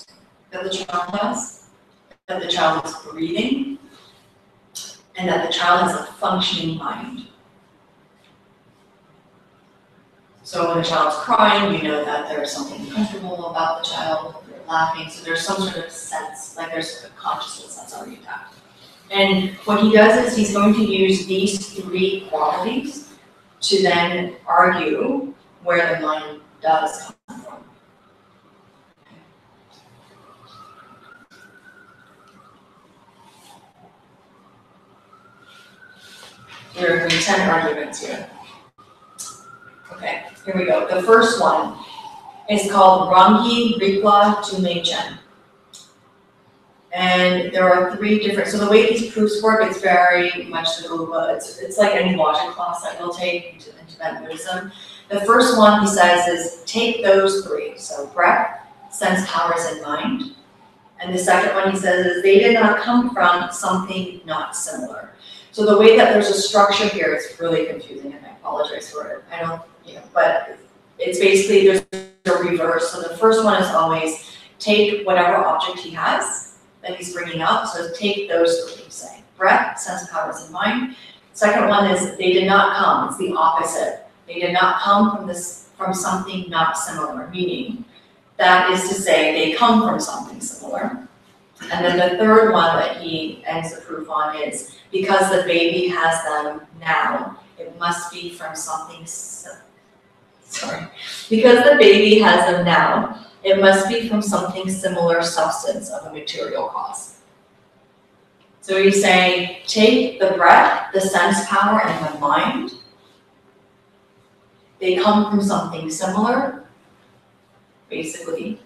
that the child has, that the child is breathing, and that the child has a functioning mind. So when a child's crying, you know that there's something comfortable about the child, they're laughing, so there's some sort of sense, like there's a consciousness that's already intact. And what he does is he's going to use these 3 qualities to then argue where the mind does come from. There are going to be 10 arguments here. Okay, here we go. The first one is called Rangi Rikla Tumeichen. And there are 3 different, so the way these proofs work, it's very much the Uba. It's like any logic class that you'll take into Tibetan Buddhism. The first one, he says, is take those 3. So breath, sense powers, and mind. And the second one, he says, is they did not come from something not similar. So the way that there's a structure here is really confusing, and I apologize for it. I don't, but it's basically, there's a reverse. So the first one is always take whatever object he has that he's bringing up. So take those 3, say breath, sense powers, and mind. Second one is they did not come. It's the opposite. They did not come from something not similar, meaning that is to say they come from something similar. And then the third one that he ends the proof on is because the baby has them now, it must be from something, because the baby has them now, it must be from something similar substance of a material cause. So he's saying, take the breath, the sense power, and the mind. They come from something similar, basically,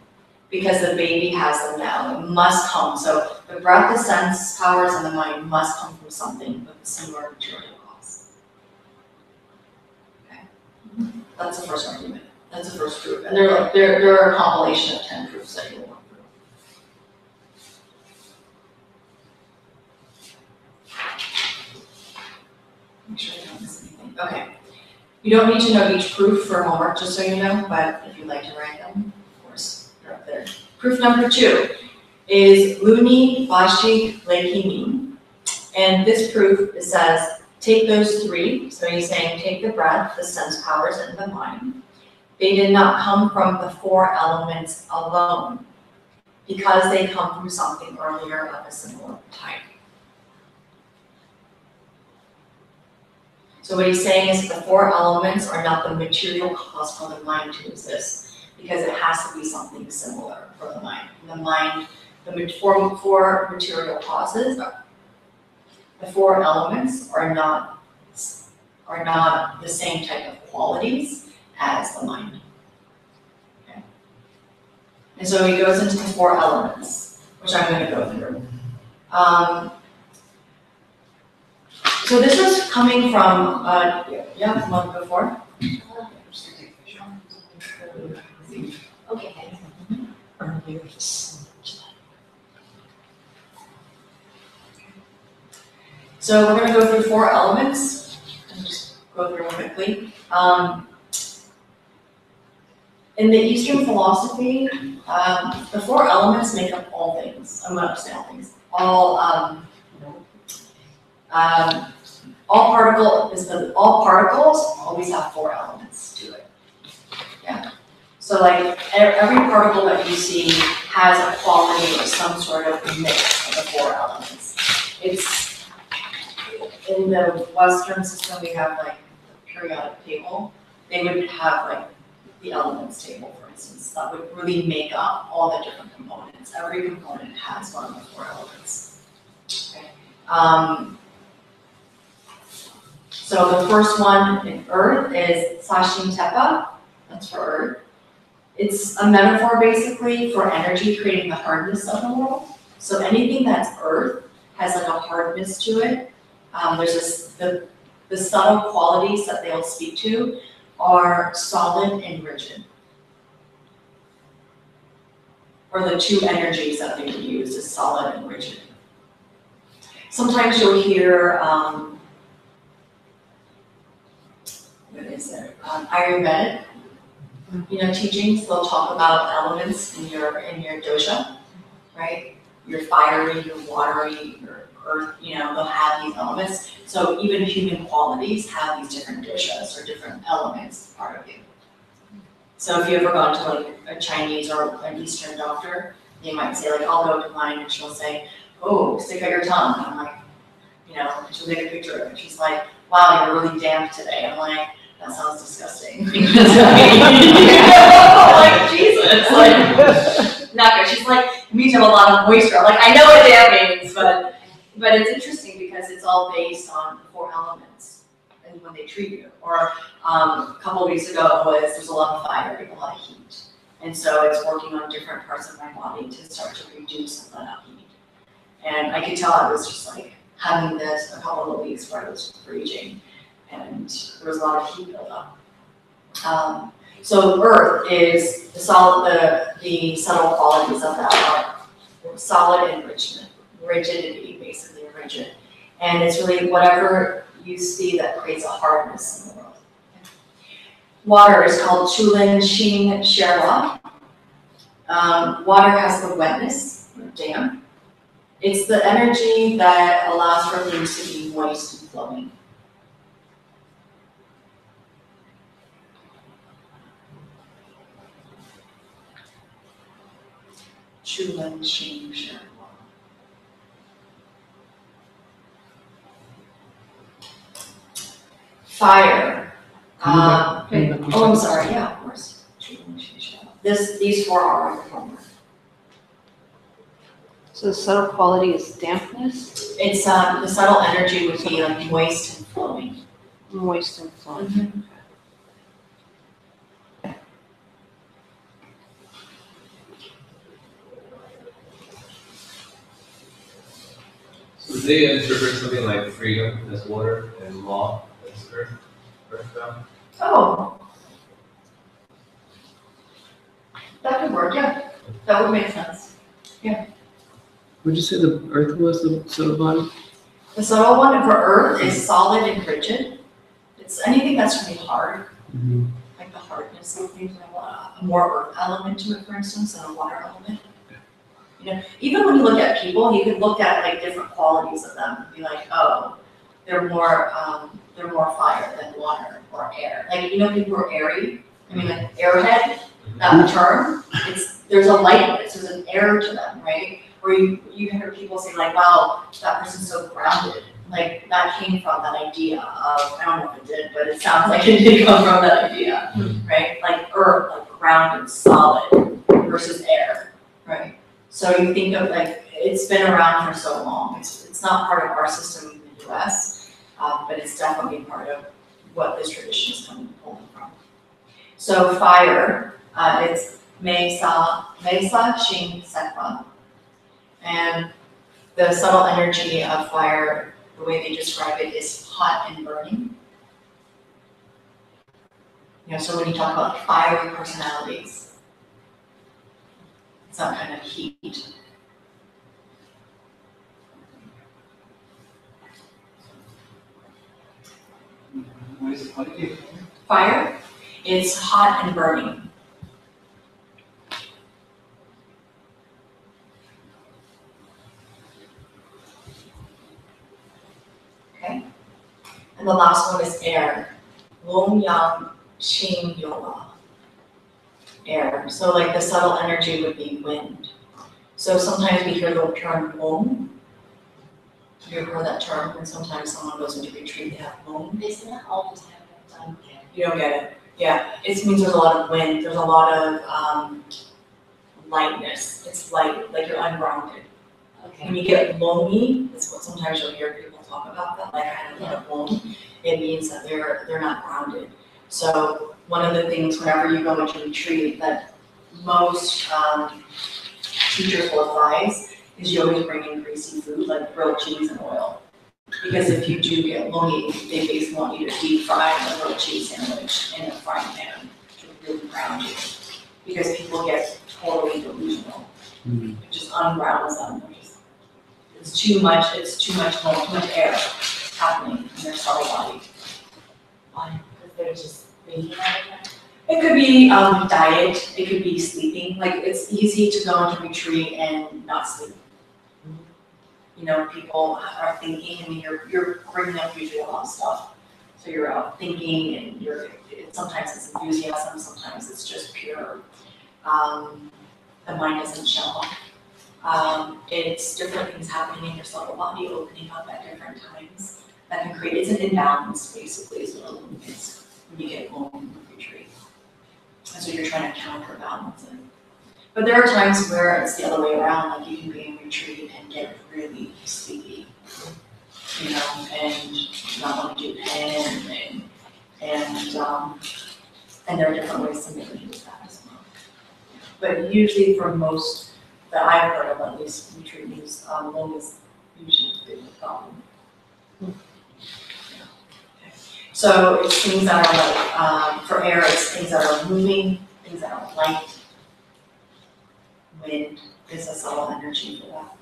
because the baby has them now. It must come. So the breath, the sense powers, and the mind must come from something with a similar material cause. Okay, that's the first argument. That's the first proof, and they're a compilation of 10 proofs that you will work through. Make sure you don't miss anything. Okay. You don't need to know each proof for homework, just so you know, but if you'd like to write them, of course, they're up there. Proof number 2 is Luni Bashi Lekimi. And this proof, it says, take those 3, so he's saying take the breath, the sense powers, and the mind. They did not come from the 4 elements alone, because they come from something earlier of a similar type. So what he's saying is the 4 elements are not the material cause for the mind to exist, because it has to be something similar for the mind. The mind, the 4 material causes, the 4 elements are not the same type of qualities as the mind. Okay. And so he goes into the 4 elements, which I'm going to go through. So this was coming from, one before. Okay. Earlier. So we're going to go through 4 elements, and just go through them quickly. In the Eastern philosophy, the 4 elements make up all things. I'm not saying all things. All particles always have 4 elements to it. Yeah. So like every particle that you see has a quality or some sort of mix of the 4 elements. It's in the Western system we have like the periodic table. They would have like the elements table, for instance, that would really make up all the different components. Every component has one of the 4 elements. Okay. So the first one in Earth is Sashim Tepa, that's for Earth. It's a metaphor basically for energy creating the hardness of the world. So anything that's Earth has like a hardness to it. There's the subtle qualities that they'll speak to are solid and rigid. Or the 2 energies that they would use is solid and rigid. Sometimes you'll hear, what is it? Ayurvedic, teachings. They'll talk about elements in your dosha, right? Your fiery, your watery, your earth. They'll have these elements. So even human qualities have these different doshas or different elements part of you. So if you ever gone to like a Chinese or an Eastern doctor, they might say like, I'll go to mine, and she'll say, oh, stick out your tongue. And I'm like, she'll take a picture of it. She's like, wow, you're really damp today. I'm like, that sounds disgusting. Like, Jesus. Like, not good. She's like, you need to have a lot of moisture. I'm like, I know what that means, but it's interesting because it's all based on the 4 elements and when they treat you. Or a couple of weeks ago there's a lot of fire, a lot of heat. And so it's working on different parts of my body to start to reduce some of that heat. And I could tell I was just like having this a couple of weeks where I was raging. And there was a lot of heat buildup. So Earth is the subtle qualities of that are solid and rigidity, basically rigid. And it's really whatever you see that creates a hardness in the world. Water is called Chulin Shing Sherwa. Water has the wetness, or damp. It's the energy that allows for things to be moist and flowing. Chulin Shing Sherwa. Fire. I'm sorry, yeah, of course. These 4 are the homework. So the subtle quality is dampness? It's, the subtle energy would be like moist and flowing. Moist and flowing. Mm-hmm. So they interpret something like freedom as water and law as earth. Oh. That would make sense. Would you say the earth was the subtle body? The subtle one for Earth is solid and rigid. It's anything that's really hard, like the hardness of things, a more earth element to it, for instance, than a water element. You know, even when you look at people, you can look at like different qualities of them and be like, oh, they're more fire than water or air. Like, you know, people who are airy. I mean, like airhead, that term. There's a lightness, there's an air to them, right? Where you hear people say like, wow, that person's so grounded. Like that came from that idea of, I don't know if it did, but it sounds like it did come from that idea, right? Like earth, like grounded, solid versus air, right? So you think of like, it's been around for so long. It's not part of our system in the US, but it's definitely part of what this tradition is coming from. So fire, it's Mesa Shing Sekwa. And the subtle energy of fire, the way they describe it is hot and burning. You know, so when you talk about fiery personalities, it's that kind of heat. What is it called? Fire, it's hot and burning. Okay. And the last one is air. Long Yang Qing Yola. Air. So like the subtle energy would be wind. So sometimes we hear the term Long. Have you ever heard that term? When sometimes someone goes into retreat, they have Long. They say that all the time. You don't get it. Yeah, it means there's a lot of wind, there's a lot of lightness. It's light, like you're ungrounded. Okay. When you get lonely, that's what sometimes you'll hear people talk about that, like I had a lot of lonely. It means that they're not grounded. So one of the things whenever you go into retreat that most teachers will advise is you always bring in greasy food like grilled cheese and oil. Because if you do get lonely, they basically want you to deep fry a grilled cheese sandwich in a frying pan to really ground you. Because people get totally delusional. It just ungrounds them. It's too much air happening in their subtle body. Why? Because they're just thinking about it. It could be diet, it could be sleeping. Like it's easy to go into retreat and not sleep. You know, people are thinking, I mean, you're bringing up usually a lot of stuff. So you're out thinking and sometimes it's enthusiasm, sometimes it's just pure, the mind doesn't show up. It's different things happening in your subtle body, opening up at different times. That can create, it's an imbalance basically is what it is when you get home in retreat. And so you're trying to counterbalance it. But there are times where it's the other way around, like you can be in retreat and get really sleepy, you know, and not want to do pen and there are different ways to make it use that as well. But usually for most that I've heard of, at least retreat use, long is usually the big problem. Yeah. Okay. So it's things that are like, for air, it's things that are moving, things that are light. Wind is a subtle energy for that.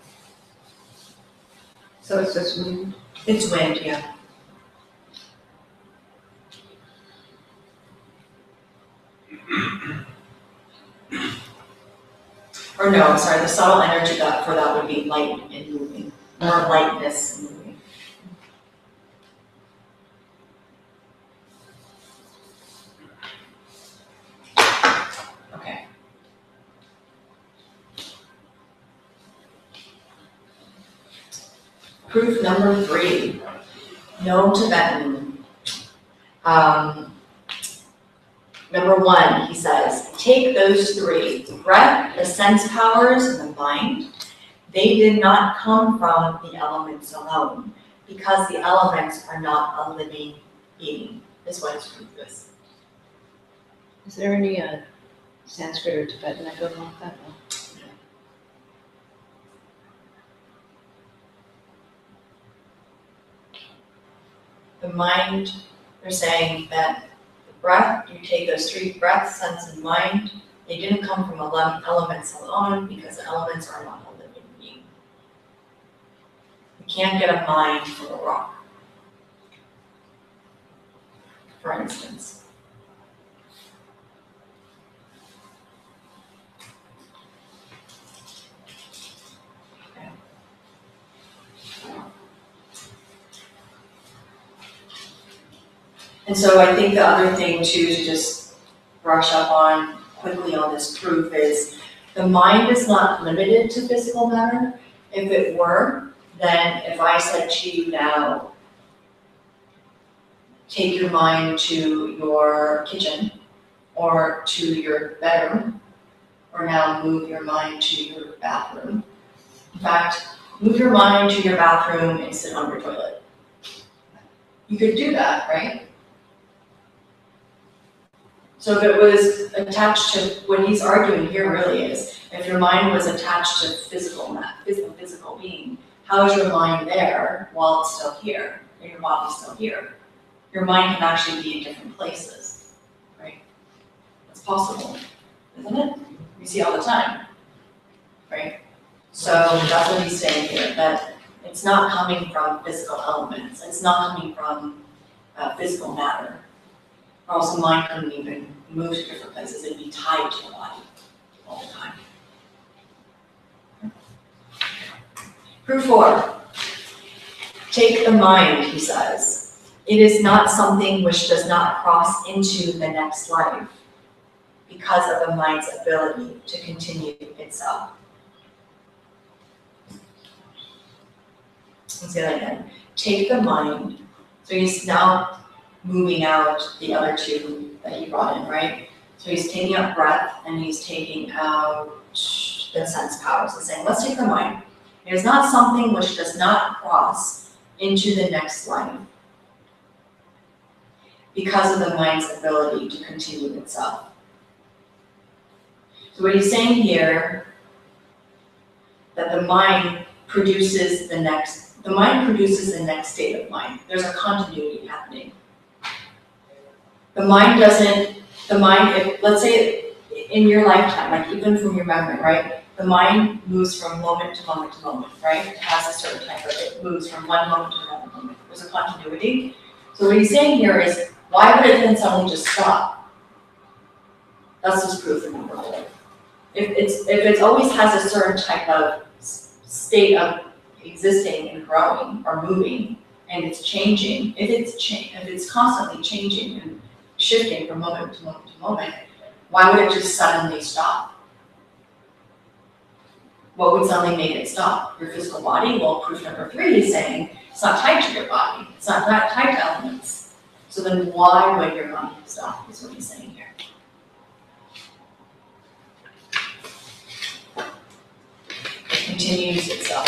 So it's just wind? It's wind, yeah. Or no, sorry, the subtle energy for that would be light and moving, or lightness and moving. Okay. Proof number 3, no Tibetan. Number 1, he says, take those 3, the breath, the sense powers, and the mind. They did not come from the elements alone, because the elements are not a living being, is what his proof is. Is there any Sanskrit or Tibetan that goes along with that? No. The mind, they're saying that the breath, you take those 3 breaths, sense, and mind, They didn't come from elements alone because elements are not a living being. You can't get a mind from a rock, for instance. And so I think the other thing too, to just brush up on quickly on this proof is the mind is not limited to physical matter. If it were, then if I said to you now, take your mind to your kitchen or to your bedroom, or now move your mind to your bathroom. In fact, move your mind to your bathroom and sit on your toilet. You could do that, right? So if it was attached to, what he's arguing here really is, if your mind was attached to physical being, how is your mind there while it's still here, and your body's still here? Your mind can actually be in different places, right? It's possible, isn't it? We see all the time, right? So that's what he's saying here, that it's not coming from physical elements, it's not coming from physical matter. Or else the mind couldn't even move to different places, it'd be tied to the body all the time. Proof 4. Take the mind, he says. It is not something which does not cross into the next life because of the mind's ability to continue itself. Let's say that again. Take the mind. So he's now moving out the other two that he brought in, right? So he's taking out breath and he's taking out the sense powers and saying, let's take the mind. It is not something which does not cross into the next life because of the mind's ability to continue itself. So what he's saying here, that the mind produces the next state of mind. There's a continuity happening. If, let's say in your lifetime, like even from your memory, right? The mind moves from moment to moment to moment, right? It has a certain type of, it moves from one moment to another moment. There's a continuity. So what he's saying here is, why would it then suddenly just stop? That's just proof in number 4. If it always has a certain type of state of existing and growing or moving, and it's changing, if it's constantly changing and shifting from moment to moment to moment, why would it just suddenly stop? What would suddenly make it stop? Your physical body? Well, proof number 3 is saying it's not tied to your body. It's not tied to elements. So then why would your mind stop, is what he's saying here. It continues itself.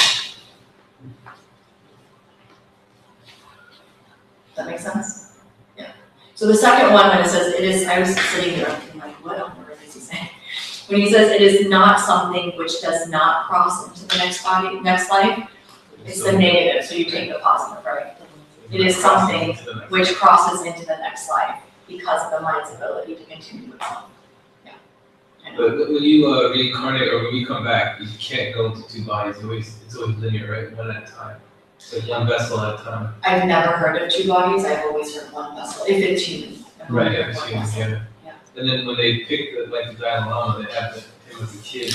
Does that make sense? Yeah. So the second one, when it says it is, I was sitting there thinking like, what on earth is he saying? When he says it is not something which does not cross into the next life, it's the negative, so you take the positive, right? It is something which crosses into the next life because of the mind's ability to continue itself. Yeah. But when you reincarnate or when you come back, you can't go into 2 bodies. It's always linear, right? One at a time. It's like one vessel at a time. I've never heard of 2 bodies. I've always heard one vessel, if it's human. Right, yeah, it's human, yeah. And then when they pick the Dalai Lama, they have him as a kid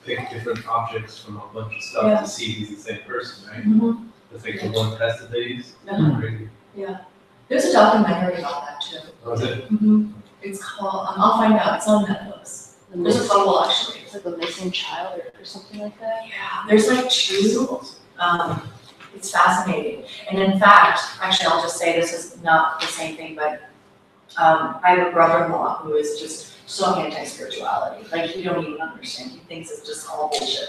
pick different objects from a bunch of stuff to see if he's the same person, right? Mm-hmm. That's like the one test that they use. Crazy. Yeah. There's a documentary about that too. Oh, is it? Mm-hmm. It's called, I'll find out, it's on Netflix. There's a couple actually. It's like a missing child or something like that. Yeah, there's like 2. It's fascinating. And in fact, actually I'll just say this is not the same thing, but I have a brother-in-law who is just so anti-spirituality. Like, you don't even understand. He thinks it's just all bullshit.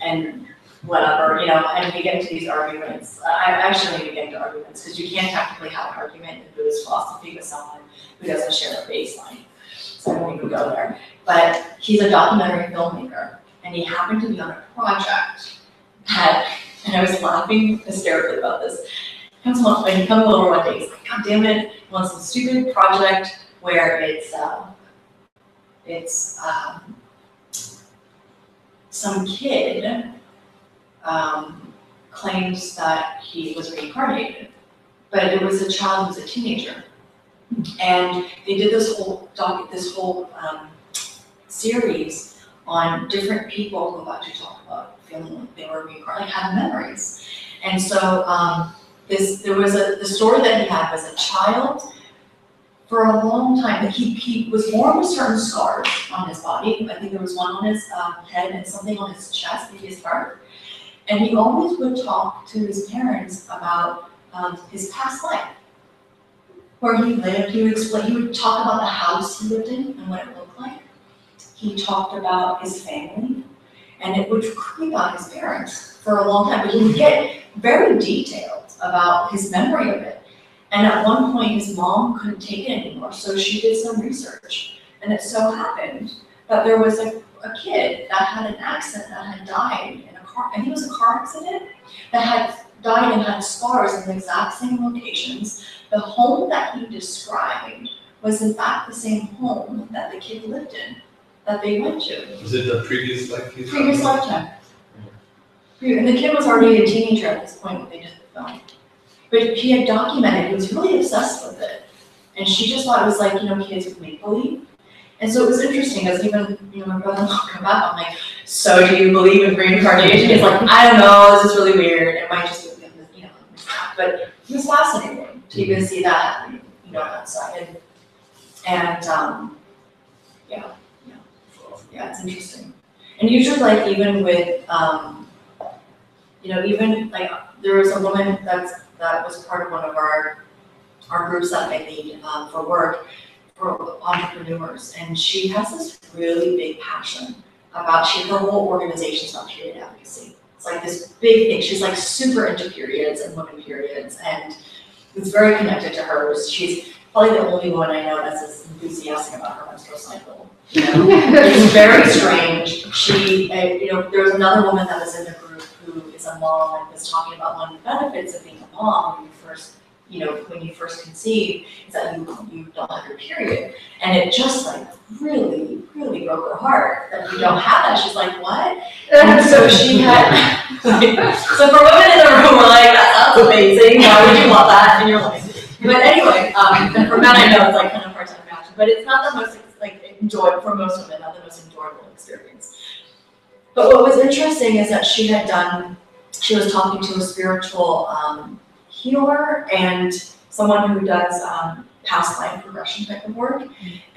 And whatever, and we get into these arguments. I actually don't even get into arguments because you can't technically have an argument in Buddhist philosophy with someone who doesn't share a baseline. So I won't even go there. But he's a documentary filmmaker, and he happened to be on a project that, and I was laughing hysterically about this. He comes over one day, he's like, God damn it, I'm on some stupid project where it's It's, some kid, claims that he was reincarnated, but it was a child who was a teenager. And they did this whole series on different people who got to talk about feeling like they were reincarnated, like had memories. And so the story that he had was a child for a long time, that he was born with certain scars on his body. I think there was one on his head and something on his chest, maybe his heart. And he always would talk to his parents about his past life, where he lived. He would talk about the house he lived in and what it looked like. He talked about his family, and it would creep out his parents for a long time. But he would get very detailed about his memory of it. And at one point, his mom couldn't take it anymore, so she did some research. And it so happened that there was a kid that had an accident, that had died in a car, I think it was a car accident, that had died and had scars in the exact same locations. The home that he described was in fact the same home that the kid lived in, that they went to. Was it the previous life? Previous lifetime. And the kid was already a teenager at this point when they did the film. But he had documented, he was really obsessed with it. And she just thought it was like, kids with make-believe. And so it was interesting, as even, my brother-in-law come back, I'm like, so do you believe in reincarnation? He's like, I don't know, this is really weird, it might just be, but it was fascinating to even see that, outside. Yeah, it's interesting. And usually, like, even with, even like, there was a woman that was part of one of our groups that I lead for work, for entrepreneurs, and she has this really big passion about, her whole organization is about period advocacy. It's like this big thing. She's like super into periods and women periods, and it's very connected to hers. She's probably the only one I know that's as enthusiastic about her menstrual cycle. It's very strange. She, there was another woman that was in the group who is a mom and was talking about one of the benefits of being a mom when you first conceive, is that you don't have your period. And it just like really, really broke her heart that you don't have that. She's like, what? And so she had, so for women in the room, we're like, that sounds amazing. Why would you want that in your life? But anyway, and for men, I know it's like kind of hard to imagine, but it's not the most enjoyable, for most women, not the most enjoyable experience. But what was interesting is that she was talking to a spiritual healer and someone who does past life regression type of work.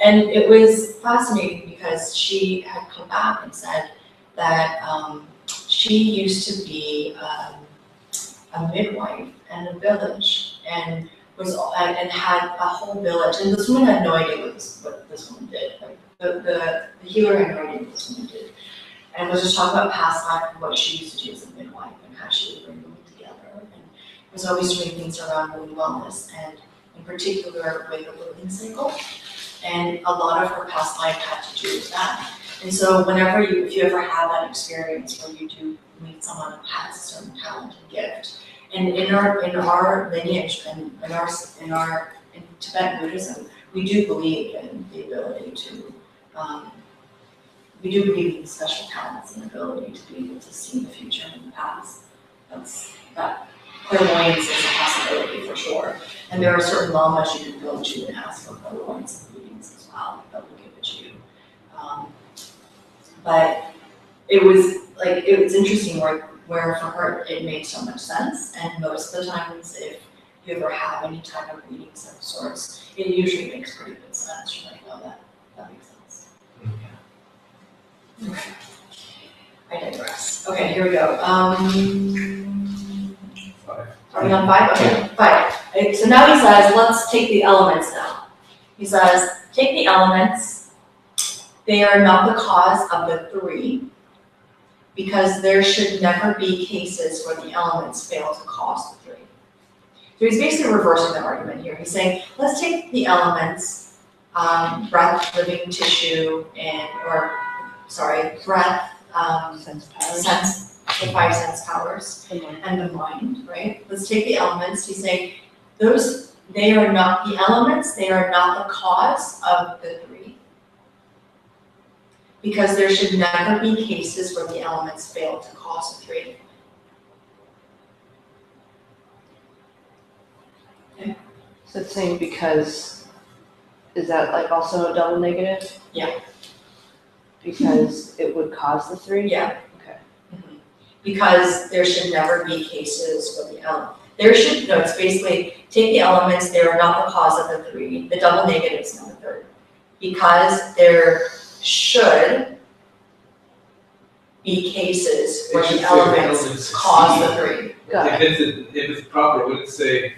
And it was fascinating because she had come back and said that she used to be a midwife in a village and had a whole village. And this woman had no idea what this woman did. Like the healer had no idea what this woman did. And was just talking about past life and what she used to do as a midwife and how she would bring women together. And was always doing things around women wellness, and in particular with the living cycle. And a lot of her past life had to do with that. And so whenever if you ever have that experience where you do meet someone who has a certain talent and gift, and in our lineage and in Tibetan Buddhism, we do believe in the ability to, we do believe in special talents and ability to be able to see the future and the past. That clairvoyance is a possibility for sure. And there are certain lamas you can go to and ask for clairvoyance and readings as well that will give it to you. But it was interesting where for her it made so much sense, and most of the times if you ever have any type of readings of sorts, it usually makes pretty good sense. You're like, oh, that makes sense. Okay. I digress. Okay, here we go. Are we on 5? Okay, 5. Okay, so now he says, let's take the elements now. He says, take the elements. They are not the cause of the 3, because there should never be cases where the elements fail to cause the 3. So he's basically reversing the argument here. He's saying, let's take the elements, breath, living tissue, breath, the 5 sense powers, and the mind, right? Let's take the elements. He's saying, they are not the elements, they are not the cause of the 3. because there should never be cases where the elements fail to cause a 3. So it's saying because, is that like also a double negative? Yeah. Because it would cause the 3? Yeah. Okay. Because there should never be cases where the it's basically, take the elements, they are not the cause of the 3, the double negative is not the 3rd. Because there should be cases where It should the say elements cause the 3. Got If it's proper, would it say,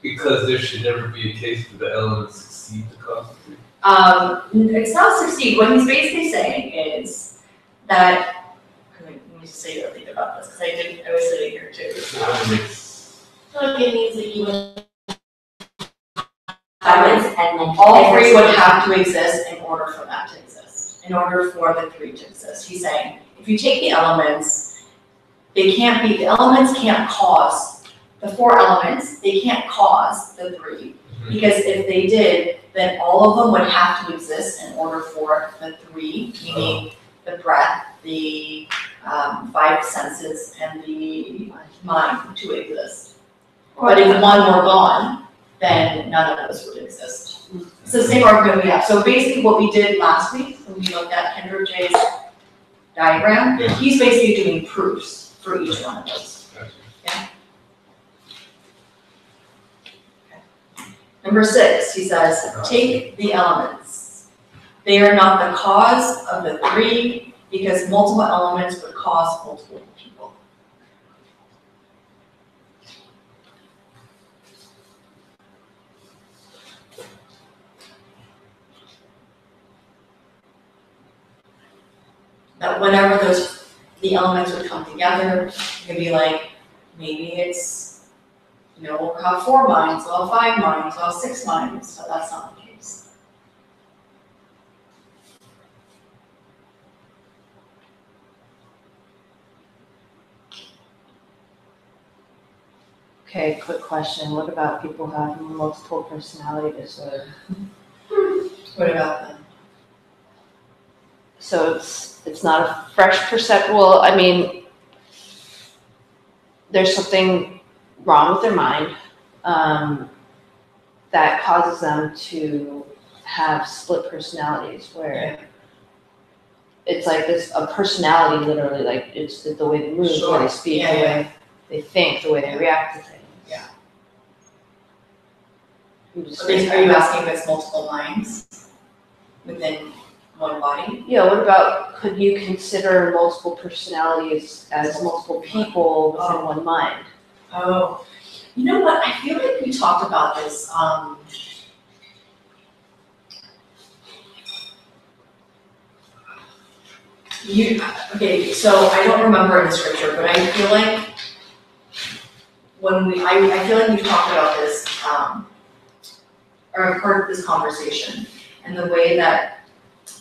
because there should never be a case where the elements succeed the cause of 3? It's not succeed, what he's basically saying is that, let me say a thing about this, because I was sitting here too. So it means that you would elements and then All 3 would have to exist in order for that to exist, in order for the 3 to exist. He's saying, if you take the elements, the elements can't cause, the 4 elements, they can't cause the 3. Because if they did, then all of them would have to exist in order for the 3, meaning the breath, the 5 senses, and the mind to exist. But if one were gone, then none of those would exist. It's the same argument we have. So basically what we did last week, when we looked at Kendra J's diagram, he's basically doing proofs for each one of those. Yeah. Okay. Number 6, he says, take the elements. They are not the cause of the 3 because multiple elements would cause multiple people. That whenever the elements would come together, it could be like, maybe it's, we'll have 4 minds, we'll have 5 minds, we'll have 6 minds, but that's not the case. Okay, quick question. What about people having multiple personality disorder? What about them? So it's not a fresh perception. Well, I mean, there's something wrong with their mind that causes them to have split personalities where it's like a personality literally, like it's the way they move, the way they speak, the way they think, the way they react to things. Yeah. So are you asking if it's multiple minds within one body? Yeah, what about, could you consider multiple personalities as multiple people within one mind? Oh, you know what? I feel like we talked about this. Okay, so I don't remember in the scripture, but I feel like I feel like we've talked about this, or I've heard this conversation, and the way that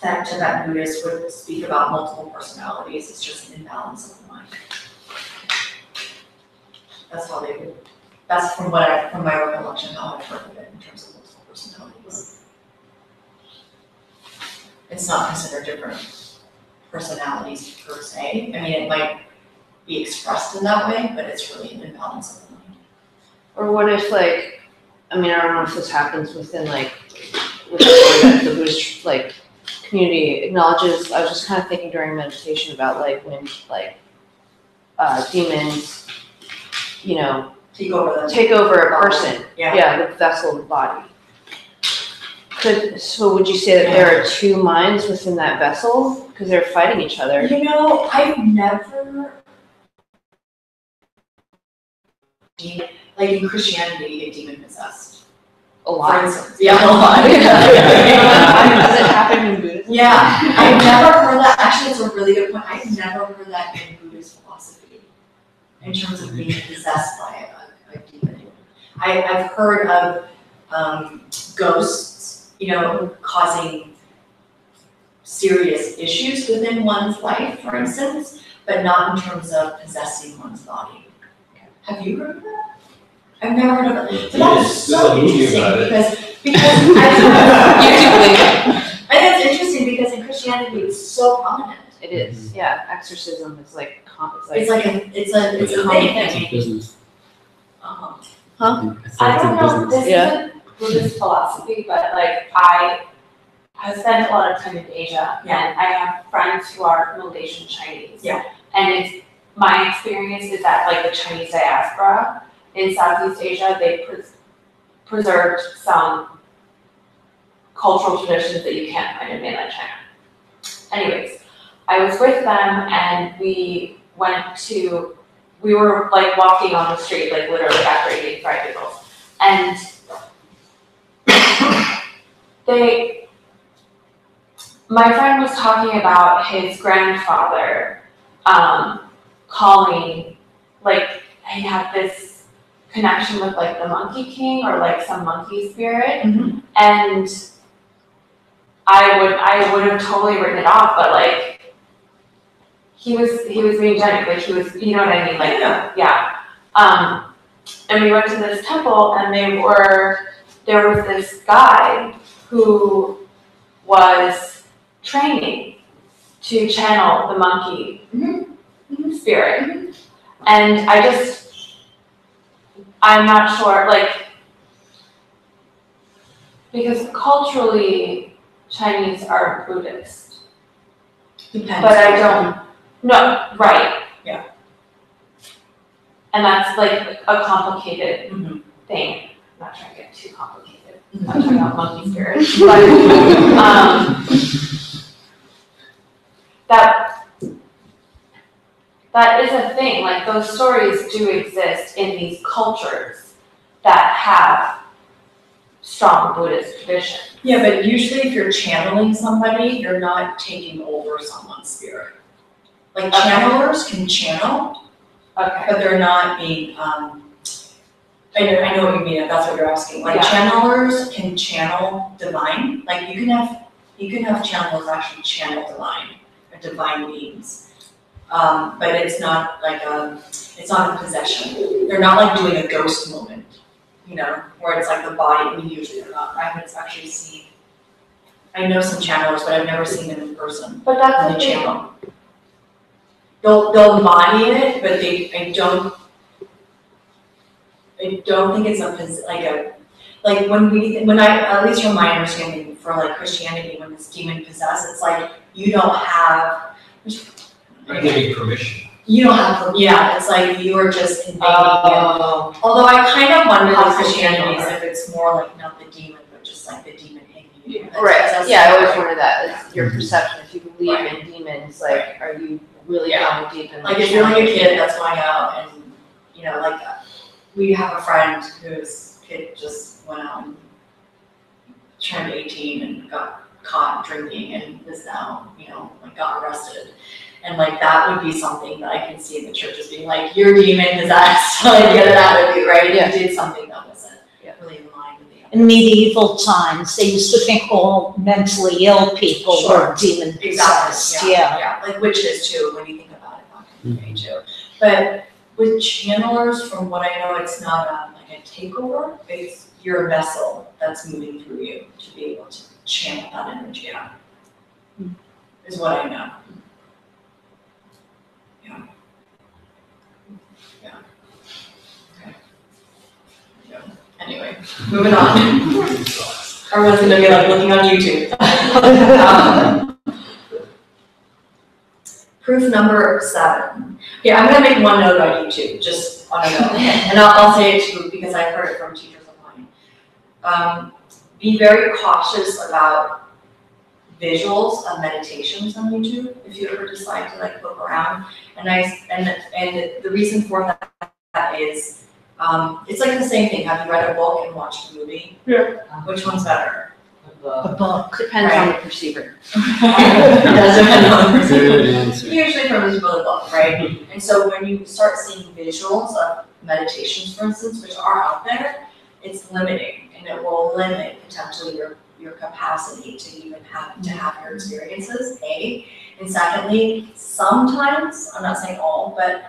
Buddhists would speak about multiple personalities is just an imbalance of the mind. That's how they would. That's from my recollection how I've heard of it in terms of multiple personalities. It's not considered different personalities per se. I mean, it might be expressed in that way, but it's really an imbalance of the mind. Or what if, like, I mean, I don't know if this happens within the Buddhist community acknowledges. I was just kind of thinking during meditation about when demons, take over a person. Yeah, the vessel, the body. So would you say that there are 2 minds within that vessel because they're fighting each other? I've never, in Christianity, you get demon possessed. A lot. For instance. Yeah, a lot. Does it happen in Buddhism? Yeah, I've never heard that. Actually, it's a really good point. I've never heard that in Buddhist philosophy in terms of being possessed by a demon. I've heard of ghosts, causing serious issues within one's life, for instance, but not in terms of possessing one's body. Have you heard of that? I've never heard of it. So that's so interesting because I think it's interesting because in Christianity it's so prominent. It is, yeah, exorcism is like, It's like it's a It's thing. a business. Uh-huh. I don't know, Business. this isn't Buddhist philosophy, but like I have spent a lot of time in Asia, and I have friends who are Malaysian Chinese. Yeah. And it's, my experience is that like the Chinese diaspora in Southeast Asia, they preserved some cultural traditions that you can't find in mainland China. Anyways, I was with them and we were like walking on the street, like literally after eating fried noodles. And my friend was talking about his grandfather calling, like he had this connection with like the Monkey King or like some monkey spirit. Mhm. And I would have totally written it off, but like he was being genuine, like he was, you know what I mean? Like, yeah. And we went to this temple and there was this guy who was training to channel the monkey spirit. And I'm not sure, like, because culturally Chinese are Buddhist. Depends. But I don't, no, right. Yeah. And that's like a complicated Mhm. thing. I'm not trying to get too complicated. I'm Mhm. not talking about monkey spirits, but that is a thing. Like those stories do exist in these cultures that have strong Buddhist tradition. Yeah, but usually if you're channeling somebody, you're not taking over someone's spirit. Like Okay. channelers can channel, Okay. but they're not being, I know what you mean, if that's what you're asking. Like Yeah. channelers can channel divine, like you can have channelers actually channel divine beings. But it's not like it's not a possession. They're not like doing a ghost moment, you know, where it's like the body, I mean, usually they're not. I haven't actually seen, I know some channelers, but I've never seen them in person. But that's When the they thing. channel. They'll embody it, but I don't think it's like when I, at least from my understanding for like Christianity, when it's demon possessed, it's like you don't have, You're giving permission. you don't have, yeah, it's like you are just invading it. Although I kind of wonder with Christianity if it's more like not the demon, but just like the demon in you. That's yeah, I always like- wonder that, it's your perception, if you believe in demons, like, are you really Yeah. going deep in Like if you're like a kid that's going out and, you know, like we have a friend whose kid just went out and turned 18 and got caught drinking and is now, you know, like got arrested. And like that would be something that I can see in the church as being like, your demon possessed, like get it out of you, right? Yeah. You did something that wasn't really in line with the In medieval times, they used to think all mentally ill people were demon possessed, Exactly, yeah, like witches too, when you think about it, back in the day too. But with channelers, from what I know, it's not like a takeover, it's your vessel that's moving through you to be able to channel that energy out. Is what I know. Yeah. Anyway, moving on. Everyone's gonna be like looking on YouTube. Proof number 7. Okay, I'm gonna make one note on YouTube, just on a note, and I'll say it too because I've heard it from teachers of mine. Be very cautious about visuals of meditations on YouTube if you ever decide to like look around. And the reason for that is it's like the same thing. Have you read a book and watched a movie? Yeah. Which one's better? A book. Depends on the perceiver. It does depend on the perceiver. Good answer. Usually from the book, right? And so when you start seeing visuals of meditations, for instance, which are out there, it's limiting, and it will limit potentially your capacity to even have your experiences, A. And secondly, sometimes, I'm not saying all, but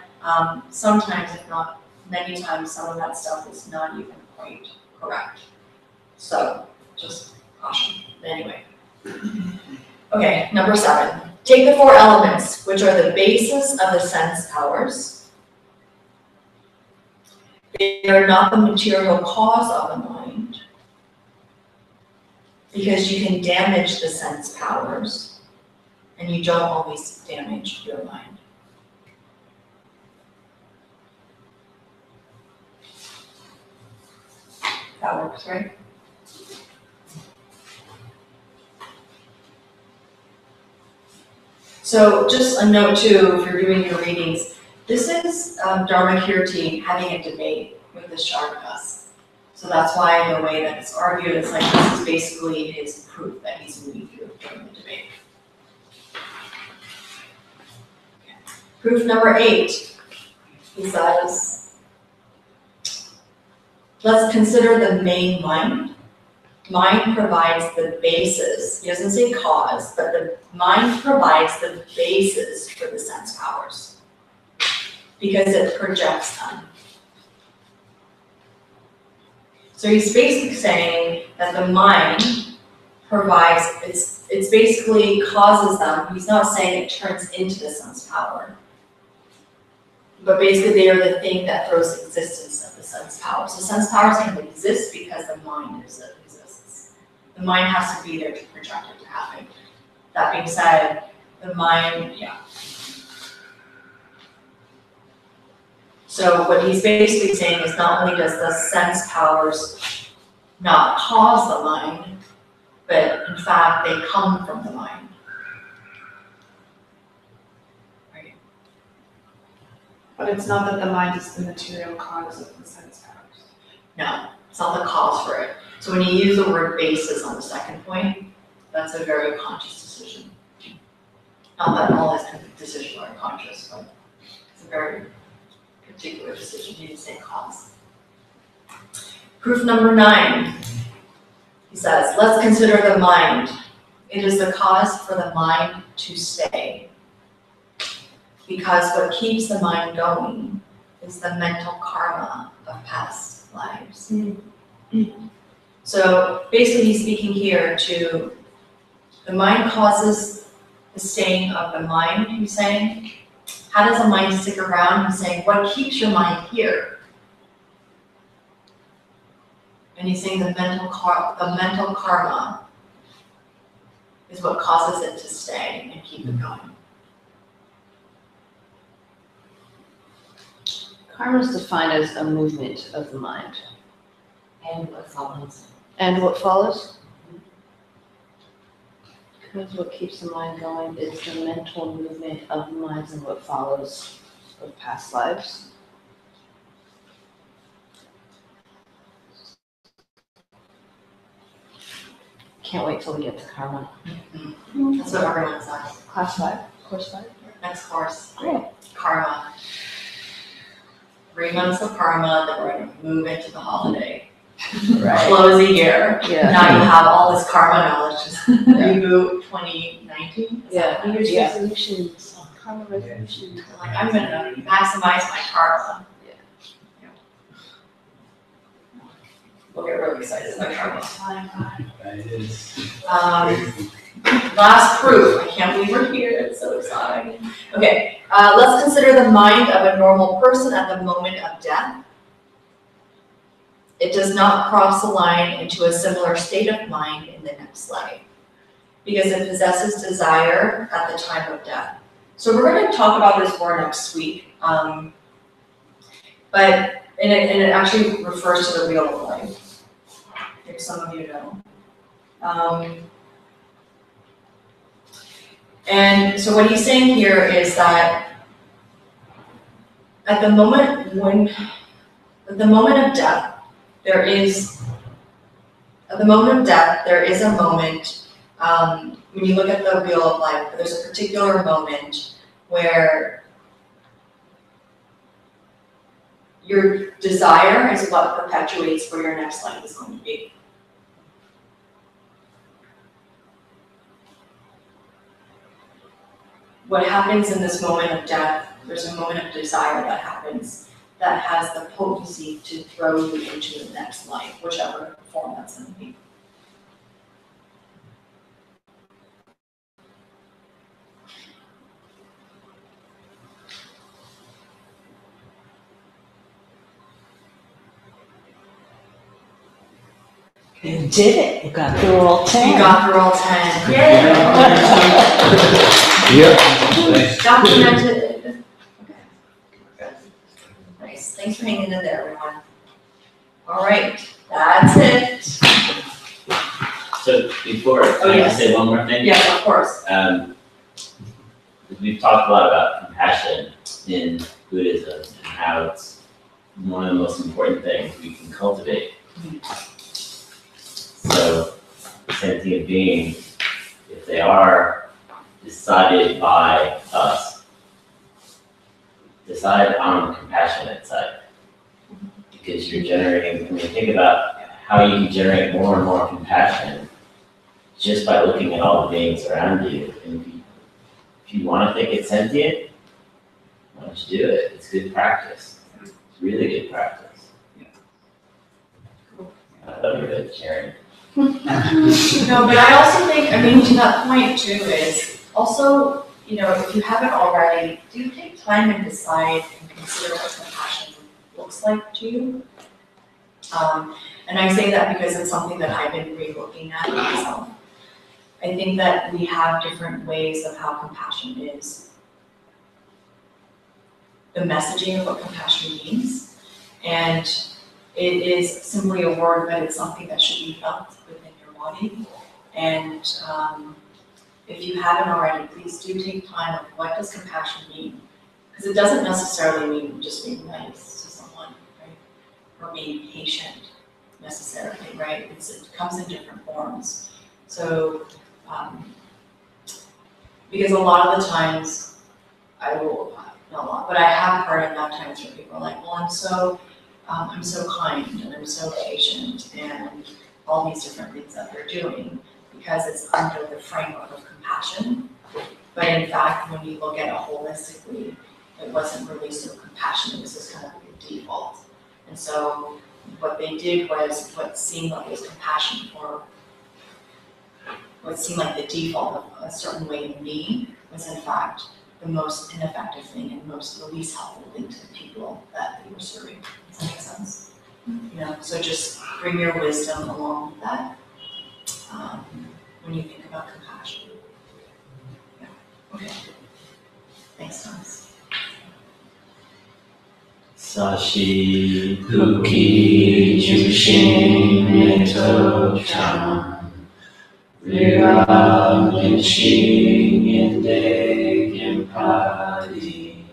sometimes, if not many times, some of that stuff is not even quite correct. So just caution. Anyway. Okay, number 7. take the four elements, which are the basis of the sense powers. They are not the material cause of the mind, because you can damage the sense powers, and you don't always damage your mind. That works, right? So just a note too, if you're doing your readings, this is Dharmakirti having a debate with the Sharkas. So that's why the way that it's argued, it's like this is basically his proof that he's moving through during the debate. Proof number 8, he says, let's consider the main mind. Mind provides the basis. He doesn't say cause, but the mind provides the basis for the sense powers because it projects them. So he's basically saying that the mind provides, it's basically causes them. He's not saying it turns into the sense power, but basically they are the thing that throws the existence of the sense powers. So sense powers can exist because the mind exists. The mind has to be there to project it to happen. That being said, the mind, So what he's basically saying is not only does the sense powers not cause the mind, but in fact they come from the mind. Right? But it's not that the mind is the material cause of the sense powers. No, it's not the cause for it. So when you use the word basis on the second point, that's a very conscious decision. Not that all his decisions are conscious, but it's a very particular decision. He didn't say cause. Proof number 9. He says, let's consider the mind. It is the cause for the mind to stay. Because what keeps the mind going is the mental karma of past lives. So basically he's speaking here to the mind causes the staying of the mind, he's saying. How does the mind stick around? He's saying, what keeps your mind here? And he's saying the mental karma is what causes it to stay and keep it going. Karma is defined as a movement of the mind. And what follows? And what follows? Because what keeps the mind going is the mental movement of the mind and what follows of past lives. Can't wait till we get to karma. That's what everyone says. Class 5, course 5. Next course, Cool. karma. 3 months of karma, then we're gonna move into the holiday. Right. Close a year. Yeah. Now you have all this karma knowledge. Just reboot 2019. Yeah. New Year's Yeah. resolutions. Karma resolutions. Like, I'm gonna maximize my karma. Yeah. We'll get really excited about karma. That is. Last proof. I can't believe we're here. It's so exciting. Okay, let's consider the mind of a normal person at the moment of death. It does not cross the line into a similar state of mind in the next life because it possesses desire at the time of death. So we're going to talk about this more next week, but it actually refers to the wheel of life, if some of you know. And so what he's saying here is that at the moment of death, there is a moment, when you look at the wheel of life, there's a particular moment where your desire is what perpetuates where your next life is going to be. What happens in this moment of death, there's a moment of desire that happens that has the potency to throw you into the next life, whichever form that's going to be. You did it, you got through all We 10. got through all 10. Yep. Documented. Okay. Nice, thanks for hanging in there, everyone. All right, that's it. So before, Oh, can I yes. just say one more thing? Yes, of course. We've talked a lot about compassion in Buddhism and how it's one of the most important things we can cultivate. So, sentient beings, if they are decided by us, decide on the compassionate side. Because you're generating, I mean, think about how you can generate more and more compassion just by looking at all the beings around you. And if you want to think it's sentient, why don't you do it? It's good practice. It's really good practice. I love your vegetarian. No, but I also think, I mean, to that point too, is also, you know, if you haven't already, do take time and decide and consider what compassion looks like to you. And I say that because it's something that I've been re-looking at myself. I think that we have different ways of how compassion is. The messaging of what compassion means. And it is simply a word, but it's something that should be felt within your body. And if you haven't already, please do take time of what does compassion mean? Because it doesn't necessarily mean just being nice to someone, right? Or being patient necessarily, right? It comes in different forms. So, because a lot of the times, not a lot, but I have heard enough times where people are like, well, I'm so kind and I'm so patient and all these different things that they're doing because it's under the framework of compassion. But in fact, when you look at it holistically, it wasn't really so compassion, it was just kind of like a default. And so what they did was what seemed like it was compassion for what seemed like the default of a certain way of being was in fact the most ineffective thing and the least helpful thing to the people that they were serving. Does that make sense? You know, so just bring your wisdom along with that when you think about compassion. Yeah. Okay. Thanks, Thomas. Sashi Kuki Jushin Mito Chan Rira Minshi Yende Gimpadi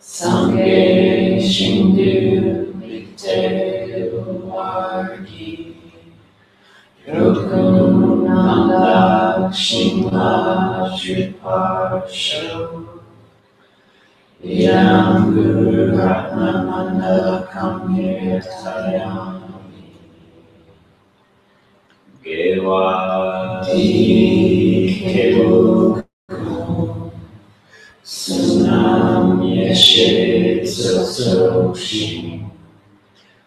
Sangye Shindu Mikte Uwargi Roku Nanda Shingla Triparsho Yam Guru Ratnamanda Kamyatayami Gewadi Kevu Sunam Yeshe Sososhi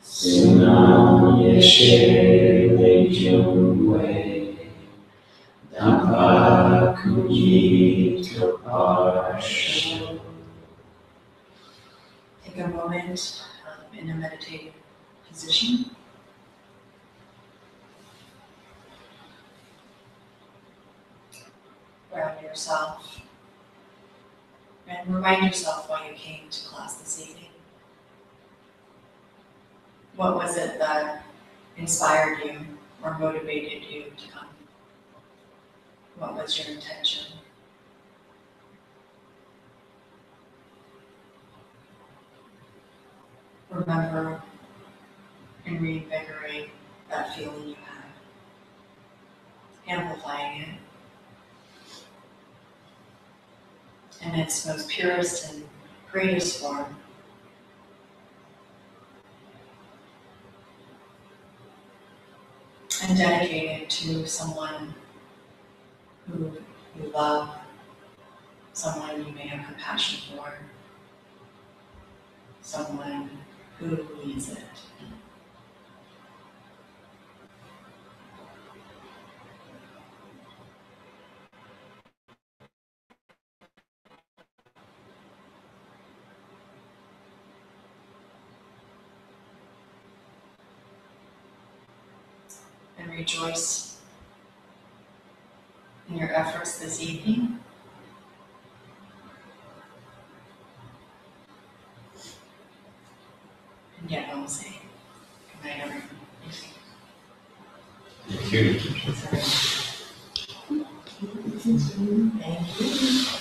Sunam Yeshe Lejungwe Dampa Kuji Toparsho. Take a moment in a meditative position. Ground yourself. And remind yourself why you came to class this evening. What was it that inspired you or motivated you to come? What was your intention? Remember and reinvigorate that feeling you had, amplifying it in its most purest and greatest form. And dedicate it to someone who you love, someone you may have compassion for, someone who needs it. and rejoice in your efforts this evening. And yet I'm saying, good night, everyone. Thank you. Thank you.